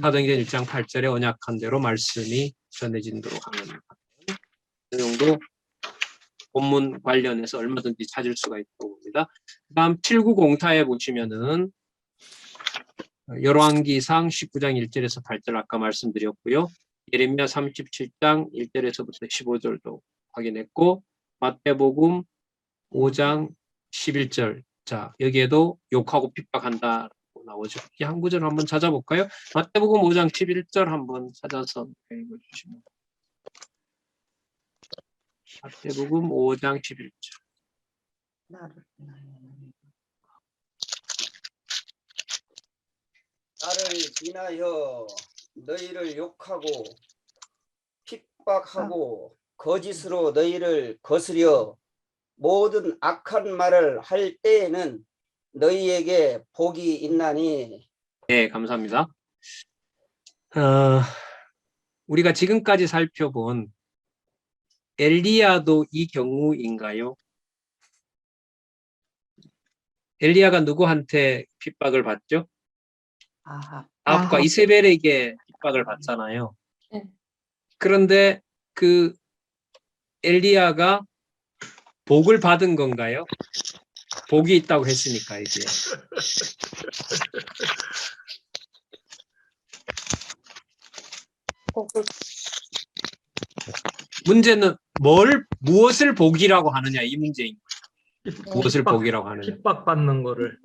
사도행전 1장 8절에 언약한 대로 말씀이 전해진도록 하는 내용도 본문 관련해서 얼마든지 찾을 수가 있다고 봅니다. 다음 7904에 보시면은 열왕기상 19장 1절에서 8절 아까 말씀드렸고요. 예레미야 37장 1절에서부터 15절도 확인했고 마태복음 5장 11절 자 여기에도 욕하고 핍박한다고 나오죠. 이 한 구절 한번 찾아볼까요? 마태복음 5장 11절 한번 찾아서 읽어주시면 마태복음 5장 11절
나를 인하여 너희를 욕하고 핍박하고 거짓으로 너희를 거스려 모든 악한 말을 할 때에는 너희에게 복이 있나니.
네, 감사합니다. 우리가 지금까지 살펴본 엘리야도 이 경우인가요? 엘리야가 누구한테 핍박을 받죠? 아합과 이세벨에게 핍박을 받잖아요.
네.
그런데 그 엘리야가 복을 받은 건가요? 복이 있다고 했으니까 이제. 문제는 무엇을 복이라고 하느냐 이 문제인 거예요. 무엇을 복이라고 하느냐.
핍박받는 거를.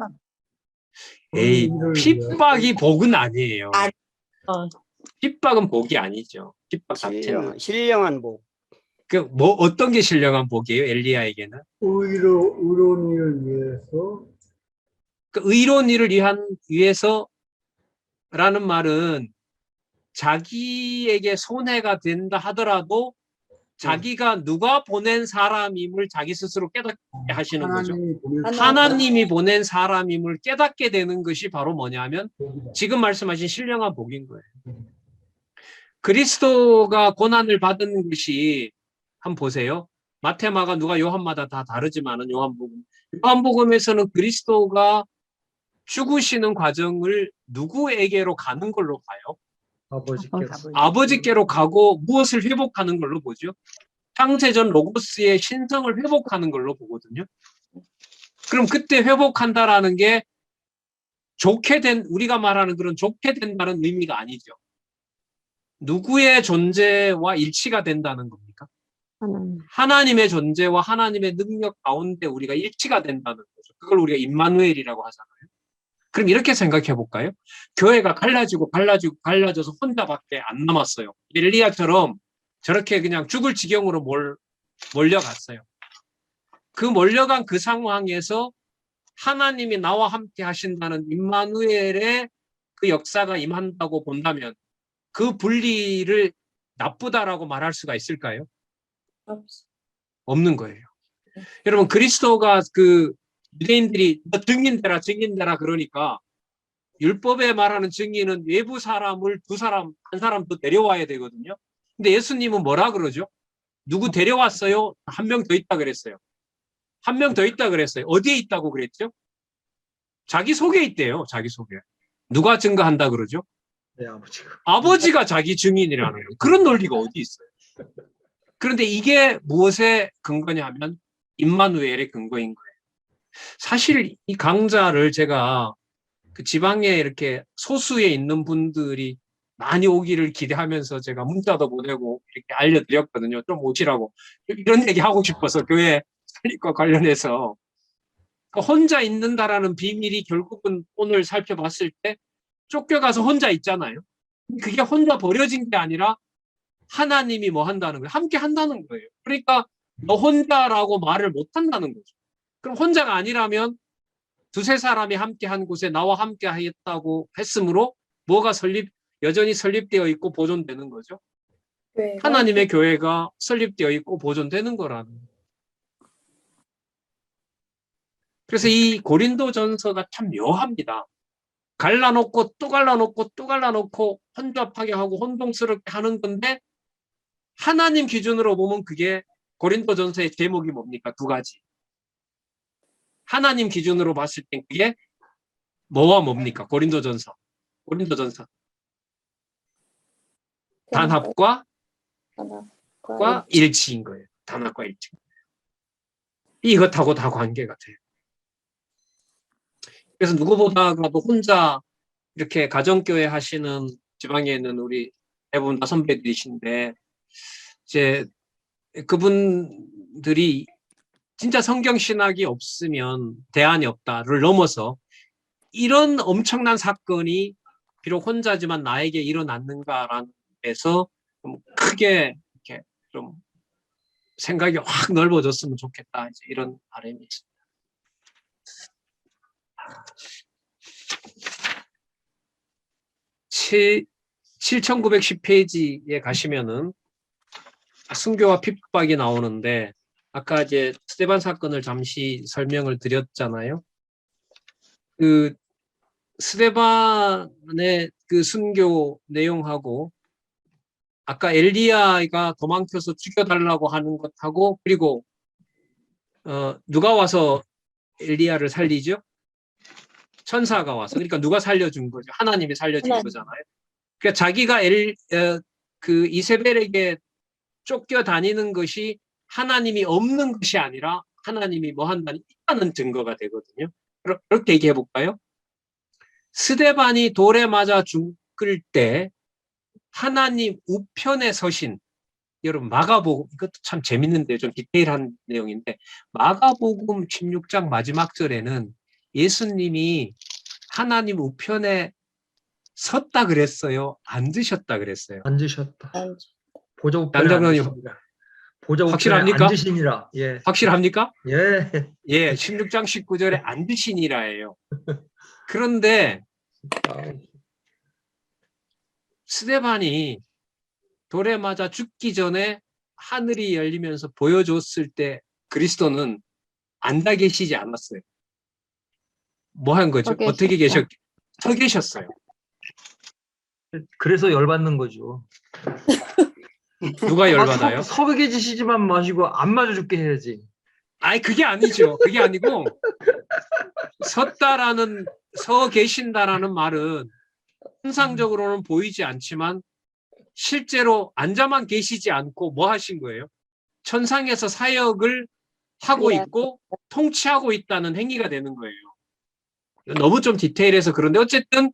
에이, 핍박이 복은 아니에요. 핍박은 복이 아니죠. 핍박 자체는.
신령한 복.
뭐 어떤 게 신령한 복이에요? 엘리야에게는?
의로운 일을 위해서
의로운 일을 위해서라는 말은 자기에게 손해가 된다 하더라도 자기가 누가 보낸 사람임을 자기 스스로 깨닫게 하시는 거죠. 하나님이 보낸 사람임을 깨닫게 되는 것이 바로 뭐냐면 지금 말씀하신 신령한 복인 거예요. 그리스도가 고난을 받은 것이 한번 보세요. 마테마가 누가 요한마다 다 다르지만은 요한복음에서는 그리스도가 죽으시는 과정을 누구에게로 가는 걸로 봐요?
아버지께서.
아버지께로 가고 무엇을 회복하는 걸로 보죠? 창세전 로고스의 신성을 회복하는 걸로 보거든요. 그럼 그때 회복한다라는 게 좋게 된, 우리가 말하는 그런 좋게 된다는 의미가 아니죠. 누구의 존재와 일치가 된다는 겁니까? 하나님의 존재와 하나님의 능력 가운데 우리가 일치가 된다는 거죠. 그걸 우리가 임마누엘이라고 하잖아요. 그럼 이렇게 생각해 볼까요? 교회가 갈라져서 혼자밖에 안 남았어요. 엘리야처럼 저렇게 그냥 죽을 지경으로 몰려갔어요. 그 몰려간 그 상황에서 하나님이 나와 함께 하신다는 임마누엘의 그 역사가 임한다고 본다면 그 분리를 나쁘다라고 말할 수가 있을까요? 없는 거예요. 여러분, 그리스도가 그 유대인들이 너 증인되라 그러니까 율법에 말하는 증인은 외부 사람을 한 사람 더 데려와야 되거든요. 근데 예수님은 뭐라 그러죠? 누구 데려왔어요? 한 명 더 있다 그랬어요. 한 명 더 있다 그랬어요. 어디에 있다고 그랬죠? 자기 속에 있대요. 자기 속에. 누가 증거한다 그러죠?
네, 아버지가.
아버지가 자기 증인이라는 거예요. 그런 논리가 어디 있어요? 그런데 이게 무엇의 근거냐 하면 임마누엘의 근거인 거예요. 사실 이 강좌를 제가 그 지방에 이렇게 소수에 있는 분들이 많이 오기를 기대하면서 제가 문자도 보내고 이렇게 알려드렸거든요. 좀 오시라고. 이런 얘기 하고 싶어서 교회 설립과 관련해서. 혼자 있는다라는 비밀이 결국은 오늘 살펴봤을 때 쫓겨가서 혼자 있잖아요. 그게 혼자 버려진 게 아니라 하나님이 뭐 한다는 거예요? 함께 한다는 거예요. 그러니까 너 혼자라고 말을 못 한다는 거죠. 그럼 혼자가 아니라면 두세 사람이 함께 한 곳에 나와 함께 하겠다고 했으므로 뭐가 여전히 설립되어 있고 보존되는 거죠. 하나님의 교회가 설립되어 있고 보존되는 거라는 거예요. 그래서 이 고린도전서가 참 묘합니다. 갈라놓고 또 갈라놓고 또 갈라놓고 혼잡하게 하고 혼동스럽게 하는 건데 하나님 기준으로 보면 그게 고린도전서의 제목이 뭡니까? 두 가지. 하나님 기준으로 봤을 땐 그게 뭐와 뭡니까? 고린도전서. 단합과 일치인 거예요. 단합과 일치. 이것하고 다 관계가 돼요. 그래서 누구보다도 혼자 이렇게 가정교회 하시는 지방에 있는 우리 대부분 다 선배들이신데 이제 그분들이 진짜 성경 신학이 없으면 대안이 없다를 넘어서 이런 엄청난 사건이 비록 혼자지만 나에게 일어났는가라는 데서 좀 크게 이렇게 좀 생각이 확 넓어졌으면 좋겠다. 이제 이런 바람이 있습니다. 7910페이지에 가시면은 순교와 핍박이 나오는데 아까 이제 스데반 사건을 잠시 설명을 드렸잖아요. 그 스데반의 그 순교 내용하고 아까 엘리야가 도망쳐서 죽여달라고 하는 것하고 그리고 누가 와서 엘리야를 살리죠? 천사가 와서. 그러니까 누가 살려준 거죠? 하나님이 살려준 거잖아요. 그러니까 자기가 그 이세벨에게 쫓겨다니는 것이 하나님이 없는 것이 아니라 하나님이 뭐 한다는 있다는 증거가 되거든요. 그렇게 얘기해 볼까요? 스데반이 돌에 맞아 죽을 때 하나님 우편에 서신, 여러분 마가복음, 이것도 참 재밌는데 좀 디테일한 내용인데 마가복음 16장 마지막 절에는 예수님이 하나님 우편에 섰다 그랬어요? 앉으셨다 그랬어요?
앉으셨다. 보좌 우편에
남자분이
앉으시니라. 보좌 우편에
확실합니까?
앉으시니라. 예.
확실합니까?
예.
예, 16장 19절에 앉으시니라예요. 그런데 스데반이 돌에 맞아 죽기 전에 하늘이 열리면서 보여줬을 때 그리스도는 앉아 계시지 않았어요. 뭐 한 거죠? 어떻게 서 계셨어요.
그래서 열받는 거죠.
누가 열받아요?
서백해지시지만 마시고 안 맞아 죽게 해야지.
아니 그게 아니죠. 그게 아니고 서 계신다라는 말은 통상적으로는 보이지 않지만 실제로 앉아만 계시지 않고 뭐 하신 거예요? 천상에서 사역을 하고
예.
있고 통치하고 있다는 행위가 되는 거예요. 너무 좀 디테일해서 그런데 어쨌든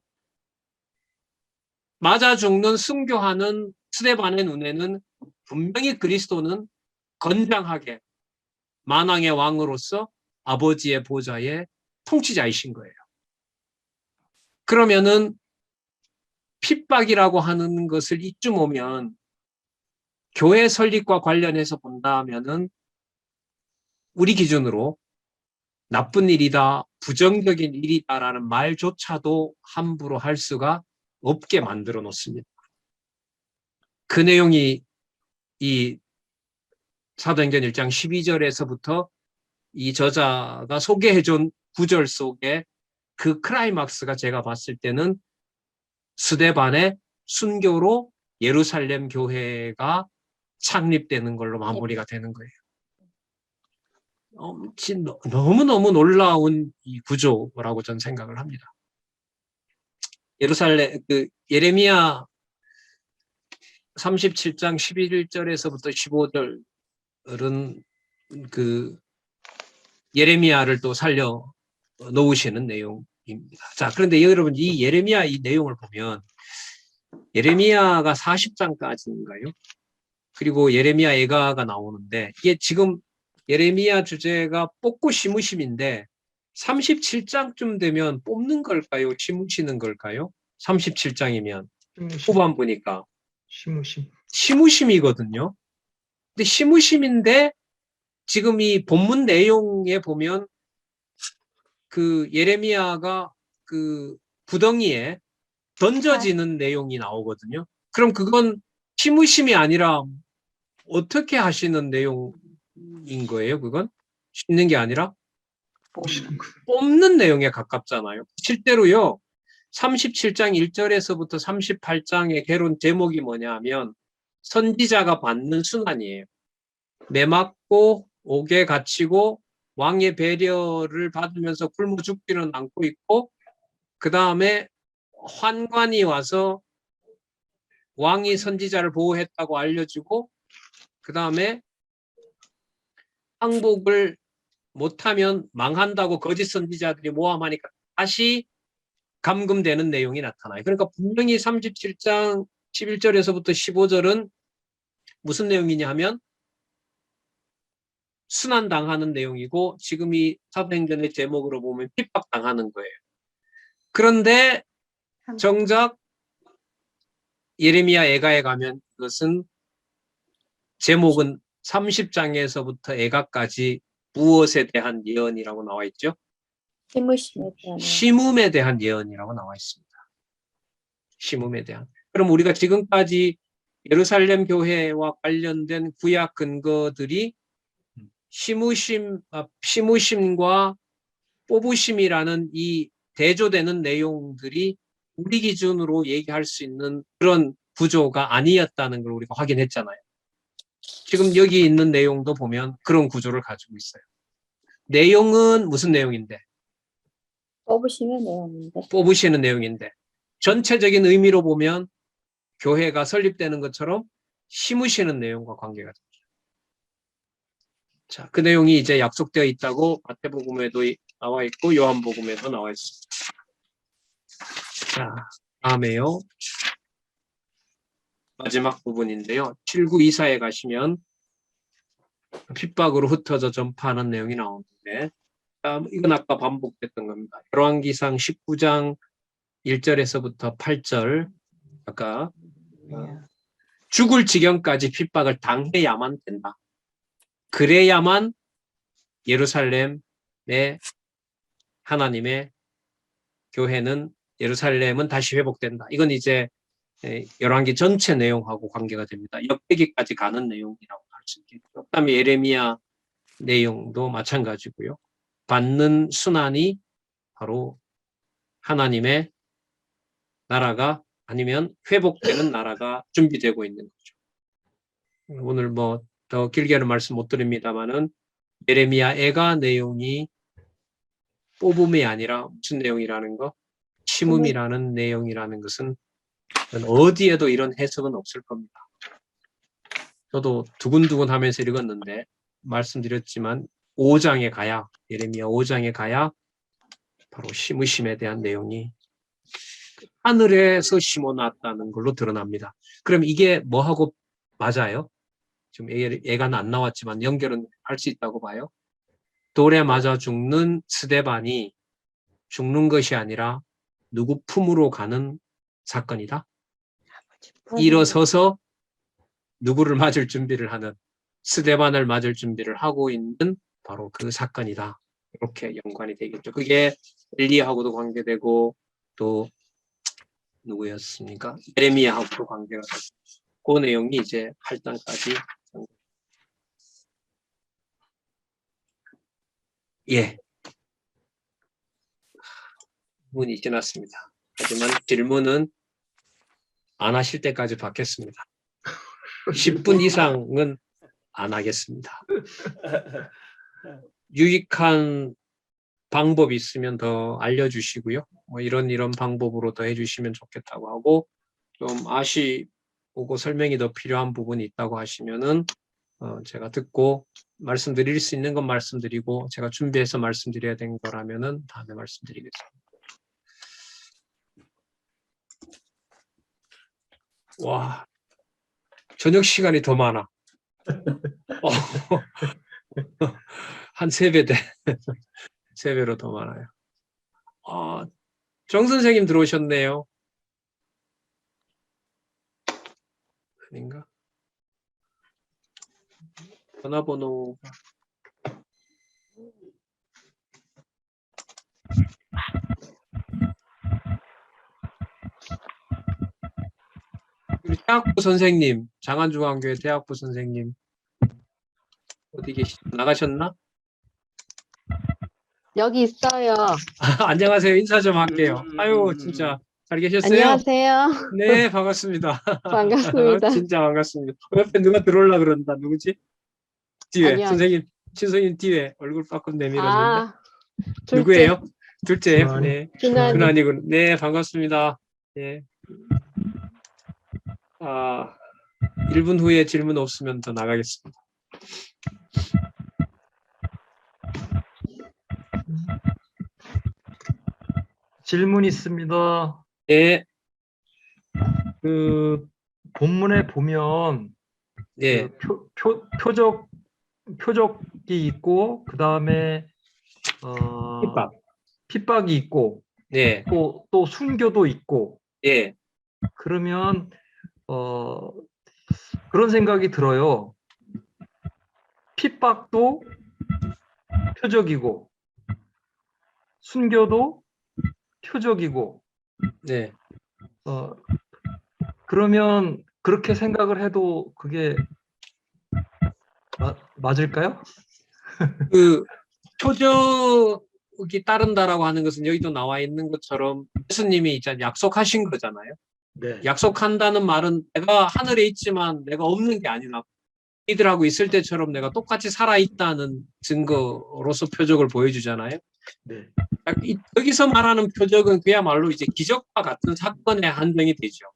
맞아 죽는 순교하는 스데반의 눈에는 분명히 그리스도는 건장하게 만왕의 왕으로서 아버지의 보좌의 통치자이신 거예요. 그러면은 핍박이라고 하는 것을 이쯤 오면 교회 설립과 관련해서 본다면은 우리 기준으로 나쁜 일이다, 부정적인 일이다라는 말조차도 함부로 할 수가 없게 만들어 놓습니다. 그 내용이 이 사도행전 1장 12절에서부터 이 저자가 소개해준 구절 속에 그 클라이막스가 제가 봤을 때는 스데반의 순교로 예루살렘 교회가 창립되는 걸로 마무리가 되는 거예요. 너무너무 놀라운 이 구조라고 저는 생각을 합니다. 예레미야 37장 11절에서부터 15절은 그 예레미야를 또 살려 놓으시는 내용입니다. 자, 그런데 여러분 이 예레미야 이 내용을 보면 예레미야가 40장까지인가요? 그리고 예레미야 애가가 나오는데 이게 지금 예레미야 주제가 뽑고 심으심인데 37장쯤 되면 뽑는 걸까요? 심으시는 걸까요? 37장이면 후반 보니까
시무심.
심으심이거든요. 근데 심으심인데 지금 이 본문 내용에 보면 그 예레미야가 그 구덩이에 던져지는 내용이 나오거든요. 그럼 그건 심으심이 아니라 어떻게 하시는 내용인 거예요? 그건 심는 게 아니라 뽑는 내용에 가깝잖아요. 실제로요. 37장 1절에서부터 38장의 개론 제목이 뭐냐 하면 선지자가 받는 순환이에요. 매맞고 옥에 갇히고 왕의 배려를 받으면서 굶어 죽지는 않고 있고 그 다음에 환관이 와서 왕이 선지자를 보호했다고 알려주고 그 다음에 항복을 못하면 망한다고 거짓 선지자들이 모함하니까 다시 감금되는 내용이 나타나요. 그러니까 분명히 37장 11절에서부터 15절은 무슨 내용이냐 하면 순환당하는 내용이고 지금 이 사도행전의 제목으로 보면 핍박당하는 거예요. 그런데 정작 예레미야 애가에 가면 그것은 제목은 30장에서부터 애가까지 무엇에 대한 예언이라고 나와 있죠?
심으심에 대한
심음에 대한 예언이라고 나와 있습니다. 심음에 대한. 그럼 우리가 지금까지 예루살렘 교회와 관련된 구약 근거들이 심으심과 뽑으심이라는 이 대조되는 내용들이 우리 기준으로 얘기할 수 있는 그런 구조가 아니었다는 걸 우리가 확인했잖아요. 지금 여기 있는 내용도 보면 그런 구조를 가지고 있어요. 내용은 무슨 내용인데?
뽑으시면 내용인데
뽑으시는 내용인데 전체적인 의미로 보면 교회가 설립되는 것처럼 심으시는 내용과 관계가 됩니다. 자, 그 내용이 이제 약속되어 있다고 마태복음에도 나와 있고 요한복음에도 나와 있습니다. 자, 다음에요. 마지막 부분인데요. 7924에 가시면 핍박으로 흩어져 전파하는 내용이 나오는데 이건 아까 반복됐던 겁니다. 열왕기상 19장 1절에서부터 8절 아까 죽을 지경까지 핍박을 당해야만 된다. 그래야만 예루살렘의 하나님의 교회는 예루살렘은 다시 회복된다. 이건 이제 열왕기 전체 내용하고 관계가 됩니다. 역대기까지 가는 내용이라고 할 수 있겠죠. 그다음에 예레미야 내용도 마찬가지고요. 받는 순환이 바로 하나님의 나라가 아니면 회복되는 나라가 준비되고 있는 거죠. 오늘 뭐 더 길게는 말씀 못 드립니다만은 예레미야 애가 내용이 뽑음이 아니라 무슨 내용이라는 거? 심음이라는 내용이라는 것은 어디에도 이런 해석은 없을 겁니다. 저도 두근두근 하면서 읽었는데 말씀드렸지만 5장에 가야, 예레미야 5장에 가야 바로 심으심에 대한 내용이 하늘에서 심어놨다는 걸로 드러납니다. 그럼 이게 뭐하고 맞아요? 지금 애가 안 나왔지만 연결은 할 수 있다고 봐요. 돌에 맞아 죽는 스데반이 죽는 것이 아니라 누구 품으로 가는 사건이다. 일어서서 누구를 맞을 준비를 하는, 스데반을 맞을 준비를 하고 있는 바로 그 사건이다. 이렇게 연관이 되겠죠. 그게 엘리야하고도 관계되고 또 누구였습니까? 예레미야하고도 관계가 되고 그 내용이 이제 8장까지. 예. 문이 지났습니다. 하지만 질문은 안 하실 때까지 받겠습니다. 10분 이상은 안 하겠습니다. 유익한 방법이 있으면 더 알려주시고요. 뭐 이런 방법으로 더 해주시면 좋겠다고 하고, 좀 아시고 설명이 더 필요한 부분이 있다고 하시면은 제가 듣고 말씀드릴 수 있는 건 말씀드리고, 제가 준비해서 말씀드려야 된 거라면은 다음에 말씀드리겠습니다. 와, 저녁 시간이 더 많아. 한 3배 돼. 3배로 더 많아요. 정 선생님 들어오셨네요. 아닌가? 전화번호가. 우리 대학부 선생님, 장안중앙교회 대학부 선생님 어디 계시죠? 나가셨나?
여기 있어요.
안녕하세요. 인사 좀 할게요. 아유, 진짜 잘 계셨어요?
안녕하세요.
네, 반갑습니다.
반갑습니다.
진짜 반갑습니다. 옆에 누가 들어올라 그런다. 누구지? 뒤에
아니요.
선생님, 신선생님 뒤에 얼굴 빠끔 내밀었는데.
둘째.
누구예요? 둘째예요?
준환이.
네,
준환이.
준환이고. 네, 반갑습니다. 네. 1분 후에 질문 없으면 더 나가겠습니다.
질문 있습니다.
네,
그 본문에 보면
네,
그 표적이 있고 그 다음에
핍박.
핍박이 있고
네,
또 순교도 있고
네,
그러면 그런 생각이 들어요. 핍박도 표적이고 순교도 표적이고
네.
그러면 그렇게 생각을 해도 그게 맞을까요?
그 표적이 따른다라고 하는 것은 여기도 나와 있는 것처럼 예수님이 이제 약속하신 거잖아요.
네.
약속한다는 말은 내가 하늘에 있지만 내가 없는 게 아니라 이들하고 있을 때처럼 내가 똑같이 살아있다는 증거로서 표적을 보여주잖아요.
네.
여기서 말하는 표적은 그야말로 이제 기적과 같은 사건에 한정이 되죠.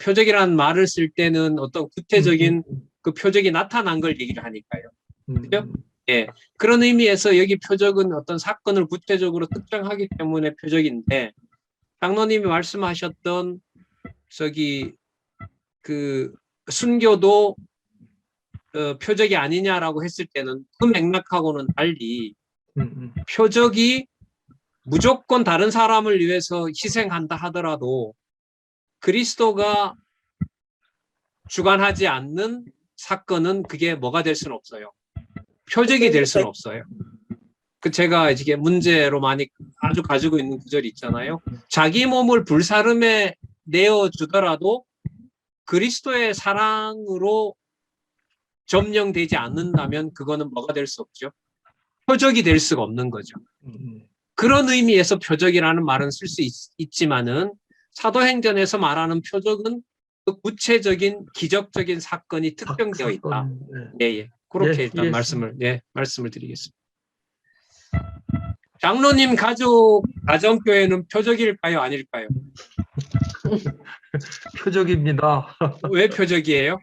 표적이라는 말을 쓸 때는 어떤 구체적인 그 표적이 나타난 걸 얘기를 하니까요. 그죠? 예. 그런 의미에서 여기 표적은 어떤 사건을 구체적으로 특정하기 때문에 표적인데, 장로님이 말씀하셨던 그 순교도 표적이 아니냐라고 했을 때는 그 맥락하고는 달리 표적이 무조건 다른 사람을 위해서 희생한다 하더라도 그리스도가 주관하지 않는 사건은 그게 뭐가 될 수는 없어요. 표적이 될 수는 없어요. 그 제가 이게 문제로 많이 아주 가지고 있는 구절이 있잖아요. 자기 몸을 불사름에 내어주더라도 그리스도의 사랑으로 점령되지 않는다면 그거는 뭐가 될 수 없죠. 표적이 될 수가 없는 거죠. 그런 의미에서 표적이라는 말은 쓸 수 있지만은 사도행전에서 말하는 표적은 그 구체적인 기적적인 사건이 특정되어 있다.
사건, 네.
예. 그렇게
예,
일단
이해했습니다.
말씀을 드리겠습니다. 장로님 가정교회는 표적일까요? 아닐까요?
표적입니다.
왜 표적이에요?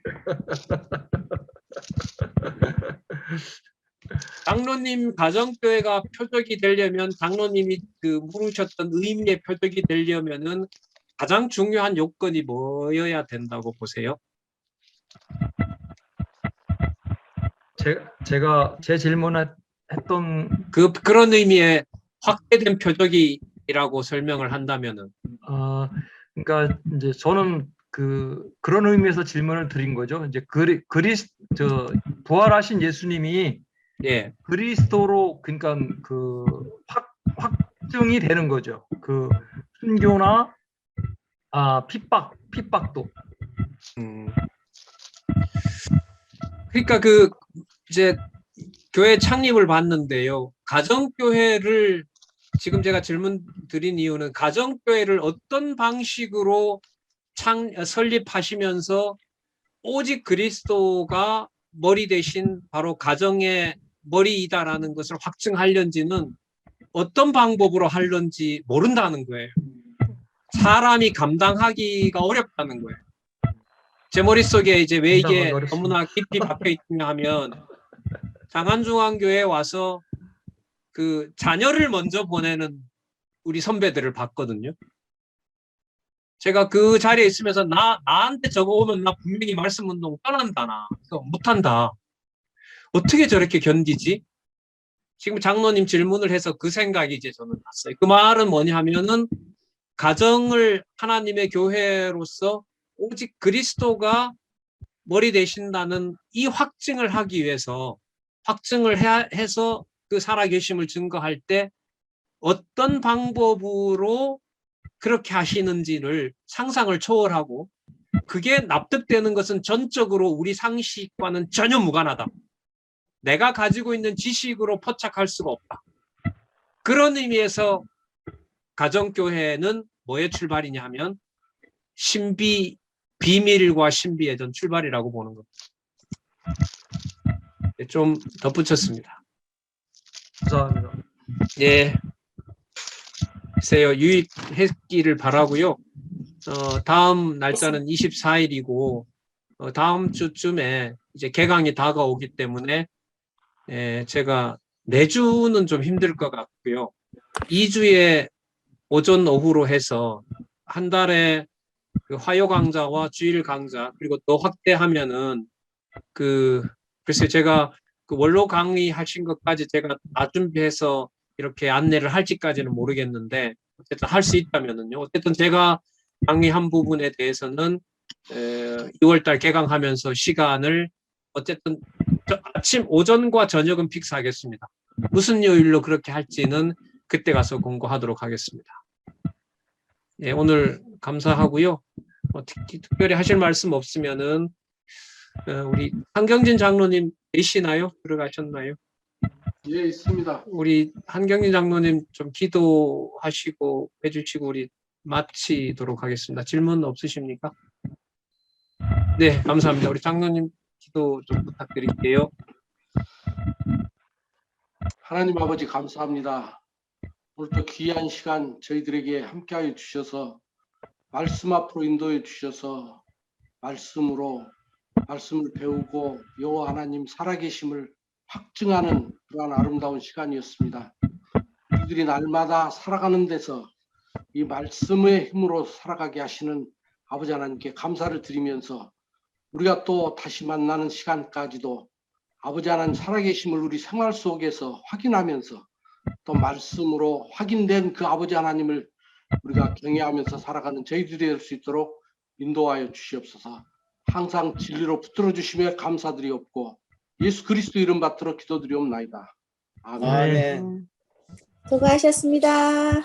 장로님 가정교회가 표적이 되려면 장로님이 그 물으셨던 의미의 표적이 되려면은 가장 중요한 요건이 뭐여야 된다고 보세요?
제가 제 질문에 했던
그런 의미의 확대된 표적이라고 설명을 한다면은
그러니까 이제 저는 그런 의미에서 질문을 드린 거죠. 이제 부활하신 예수님이
예.
그리스도로 그러니까 확증이 되는 거죠. 그 순교나 핍박도.
그러니까 이제 교회 창립을 봤는데요. 가정교회를 지금 제가 질문 드린 이유는 가정교회를 어떤 방식으로 설립하시면서 오직 그리스도가 머리 대신 바로 가정의 머리이다라는 것을 확증하려는지는 어떤 방법으로 하려는지 모른다는 거예요. 사람이 감당하기가 어렵다는 거예요. 제 머릿속에 이제 왜 이게 너무나 깊이 박혀 있냐 하면 장안중앙교회에 와서 그 자녀를 먼저 보내는 우리 선배들을 봤거든요. 제가 그 자리에 있으면서 나한테 저거 오면 나 분명히 말씀 운동 떠난다. 나 못한다. 어떻게 저렇게 견디지? 지금 장로님 질문을 해서 그 생각이 이제 저는 났어요. 그 말은 뭐냐 하면은 가정을 하나님의 교회로서 오직 그리스도가 머리 되신다는 이 확증을 하기 위해서 확증을 해서 그 살아계심을 증거할 때 어떤 방법으로 그렇게 하시는지를 상상을 초월하고 그게 납득되는 것은 전적으로 우리 상식과는 전혀 무관하다. 내가 가지고 있는 지식으로 포착할 수가 없다. 그런 의미에서 가정교회는 뭐의 출발이냐 하면 비밀과 신비의 전 출발이라고 보는 겁니다. 좀 덧붙였습니다.
감사합니다.
예. 글쎄요, 유익했기를 바라고요. 다음 날짜는 24일이고 다음 주쯤에 이제 개강이 다가오기 때문에 제가 매주는 좀 힘들 것 같고요. 2주에 오전 오후로 해서 한 달에 그 화요 강좌와 주일 강좌 그리고 또 확대하면은 글쎄 제가 그 원로 강의하신 것까지 제가 준비해서 이렇게 안내를 할지까지는 모르겠는데 어쨌든 할 수 있다면은요. 어쨌든 제가 강의한 부분에 대해서는 6월달 개강하면서 시간을 어쨌든 아침 오전과 저녁은 픽스하겠습니다. 무슨 요일로 그렇게 할지는 그때 가서 공고하도록 하겠습니다. 예, 오늘 감사하고요. 특별히 하실 말씀 없으면은 우리 한경진 장로님 계시나요? 들어가셨나요?
예, 있습니다.
우리 한경진 장로님 좀 기도하시고 해주시고 우리 마치도록 하겠습니다. 질문 없으십니까? 네, 감사합니다. 우리 장로님 기도 좀 부탁드릴게요.
하나님 아버지 감사합니다. 오늘 또 귀한 시간 저희들에게 함께하여 주셔서 말씀 앞으로 인도해 주셔서 말씀을 배우고 여호와 하나님 살아계심을 확증하는 그러한 아름다운 시간이었습니다. 우리들이 날마다 살아가는 데서 이 말씀의 힘으로 살아가게 하시는 아버지 하나님께 감사를 드리면서 우리가 또 다시 만나는 시간까지도 아버지 하나님 살아계심을 우리 생활 속에서 확인하면서 또 말씀으로 확인된 그 아버지 하나님을 우리가 경외하면서 살아가는 저희들이 될 수 있도록 인도하여 주시옵소서. 항상 진리로 붙들어 주시며 감사드리옵고 예수 그리스도 이름 받들어 기도드리옵나이다. 아멘.
아멘.
수고하셨습니다.